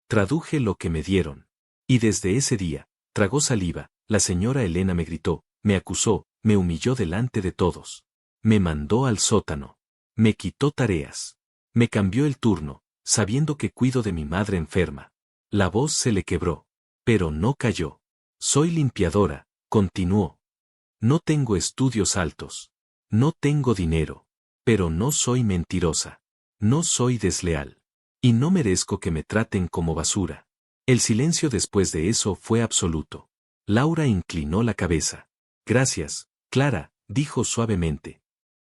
Traduje lo que me dieron. Y desde ese día, tragó saliva, la señora Elena me gritó, me acusó, me humilló delante de todos. Me mandó al sótano. Me quitó tareas. Me cambió el turno, sabiendo que cuido de mi madre enferma. La voz se le quebró. Pero no cayó. Soy limpiadora, continuó. No tengo estudios altos. No tengo dinero. Pero no soy mentirosa. No soy desleal. Y no merezco que me traten como basura. El silencio después de eso fue absoluto. Laura inclinó la cabeza. Gracias, Clara, dijo suavemente.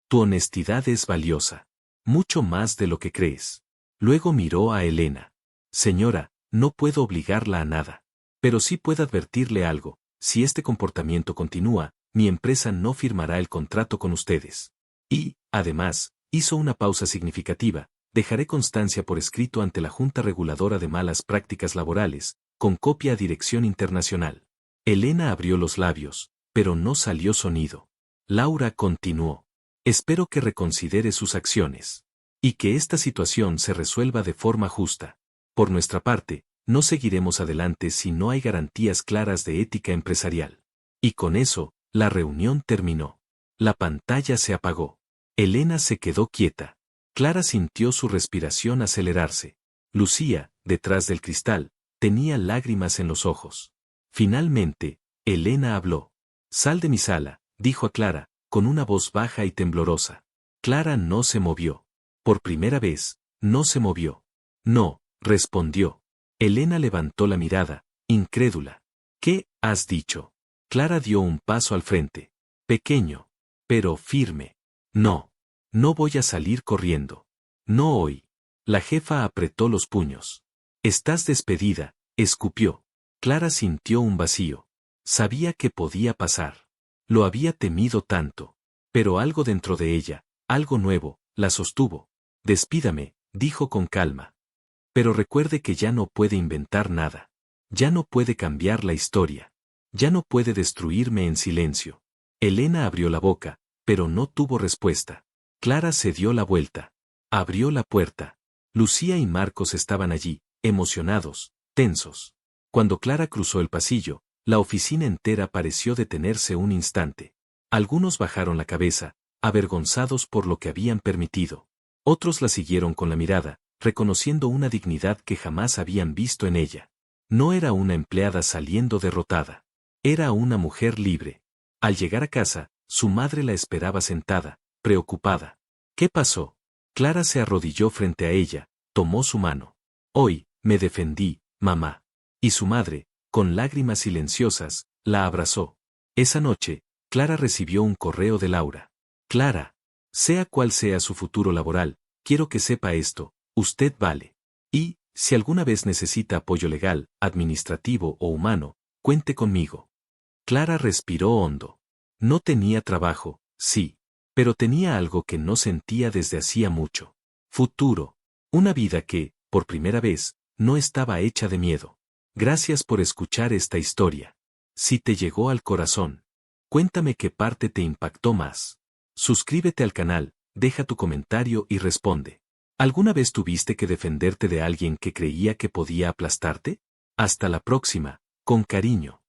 Tu honestidad es valiosa. Mucho más de lo que crees. Luego miró a Elena. Señora, no puedo obligarla a nada. Pero sí puedo advertirle algo. Si este comportamiento continúa, mi empresa no firmará el contrato con ustedes. Y, además, hizo una pausa significativa. Dejaré constancia por escrito ante la Junta Reguladora de Malas Prácticas Laborales, con copia a Dirección Internacional. Elena abrió los labios, pero no salió sonido. Laura continuó. Espero que reconsidere sus acciones. Y que esta situación se resuelva de forma justa. Por nuestra parte, no seguiremos adelante si no hay garantías claras de ética empresarial. Y con eso, la reunión terminó. La pantalla se apagó. Elena se quedó quieta. Clara sintió su respiración acelerarse. Lucía, detrás del cristal, tenía lágrimas en los ojos. Finalmente, Elena habló. Sal de mi sala, dijo a Clara, con una voz baja y temblorosa. Clara no se movió. Por primera vez, no se movió. No, respondió. Elena levantó la mirada, incrédula. ¿Qué has dicho? Clara dio un paso al frente. Pequeño, pero firme. No. No voy a salir corriendo. No hoy. La jefa apretó los puños. Estás despedida, escupió. Clara sintió un vacío. Sabía que podía pasar. Lo había temido tanto. Pero algo dentro de ella, algo nuevo, la sostuvo. Despídame, dijo con calma. Pero recuerde que ya no puede inventar nada. Ya no puede cambiar la historia. Ya no puede destruirme en silencio. Elena abrió la boca, pero no tuvo respuesta. Clara se dio la vuelta. Abrió la puerta. Lucía y Marcos estaban allí, emocionados, tensos. Cuando Clara cruzó el pasillo, la oficina entera pareció detenerse un instante. Algunos bajaron la cabeza, avergonzados por lo que habían permitido. Otros la siguieron con la mirada, reconociendo una dignidad que jamás habían visto en ella. No era una empleada saliendo derrotada. Era una mujer libre. Al llegar a casa, su madre la esperaba sentada, preocupada. ¿Qué pasó? Clara se arrodilló frente a ella, tomó su mano. Hoy, me defendí, mamá. Y su madre, con lágrimas silenciosas, la abrazó. Esa noche, Clara recibió un correo de Laura. Clara, sea cual sea su futuro laboral, quiero que sepa esto, usted vale. Y, si alguna vez necesita apoyo legal, administrativo o humano, cuente conmigo. Clara respiró hondo. No tenía trabajo, sí. Pero tenía algo que no sentía desde hacía mucho. Futuro. Una vida que, por primera vez, no estaba hecha de miedo. Gracias por escuchar esta historia. Si te llegó al corazón, cuéntame qué parte te impactó más. Suscríbete al canal, deja tu comentario y responde. ¿Alguna vez tuviste que defenderte de alguien que creía que podía aplastarte? Hasta la próxima, con cariño.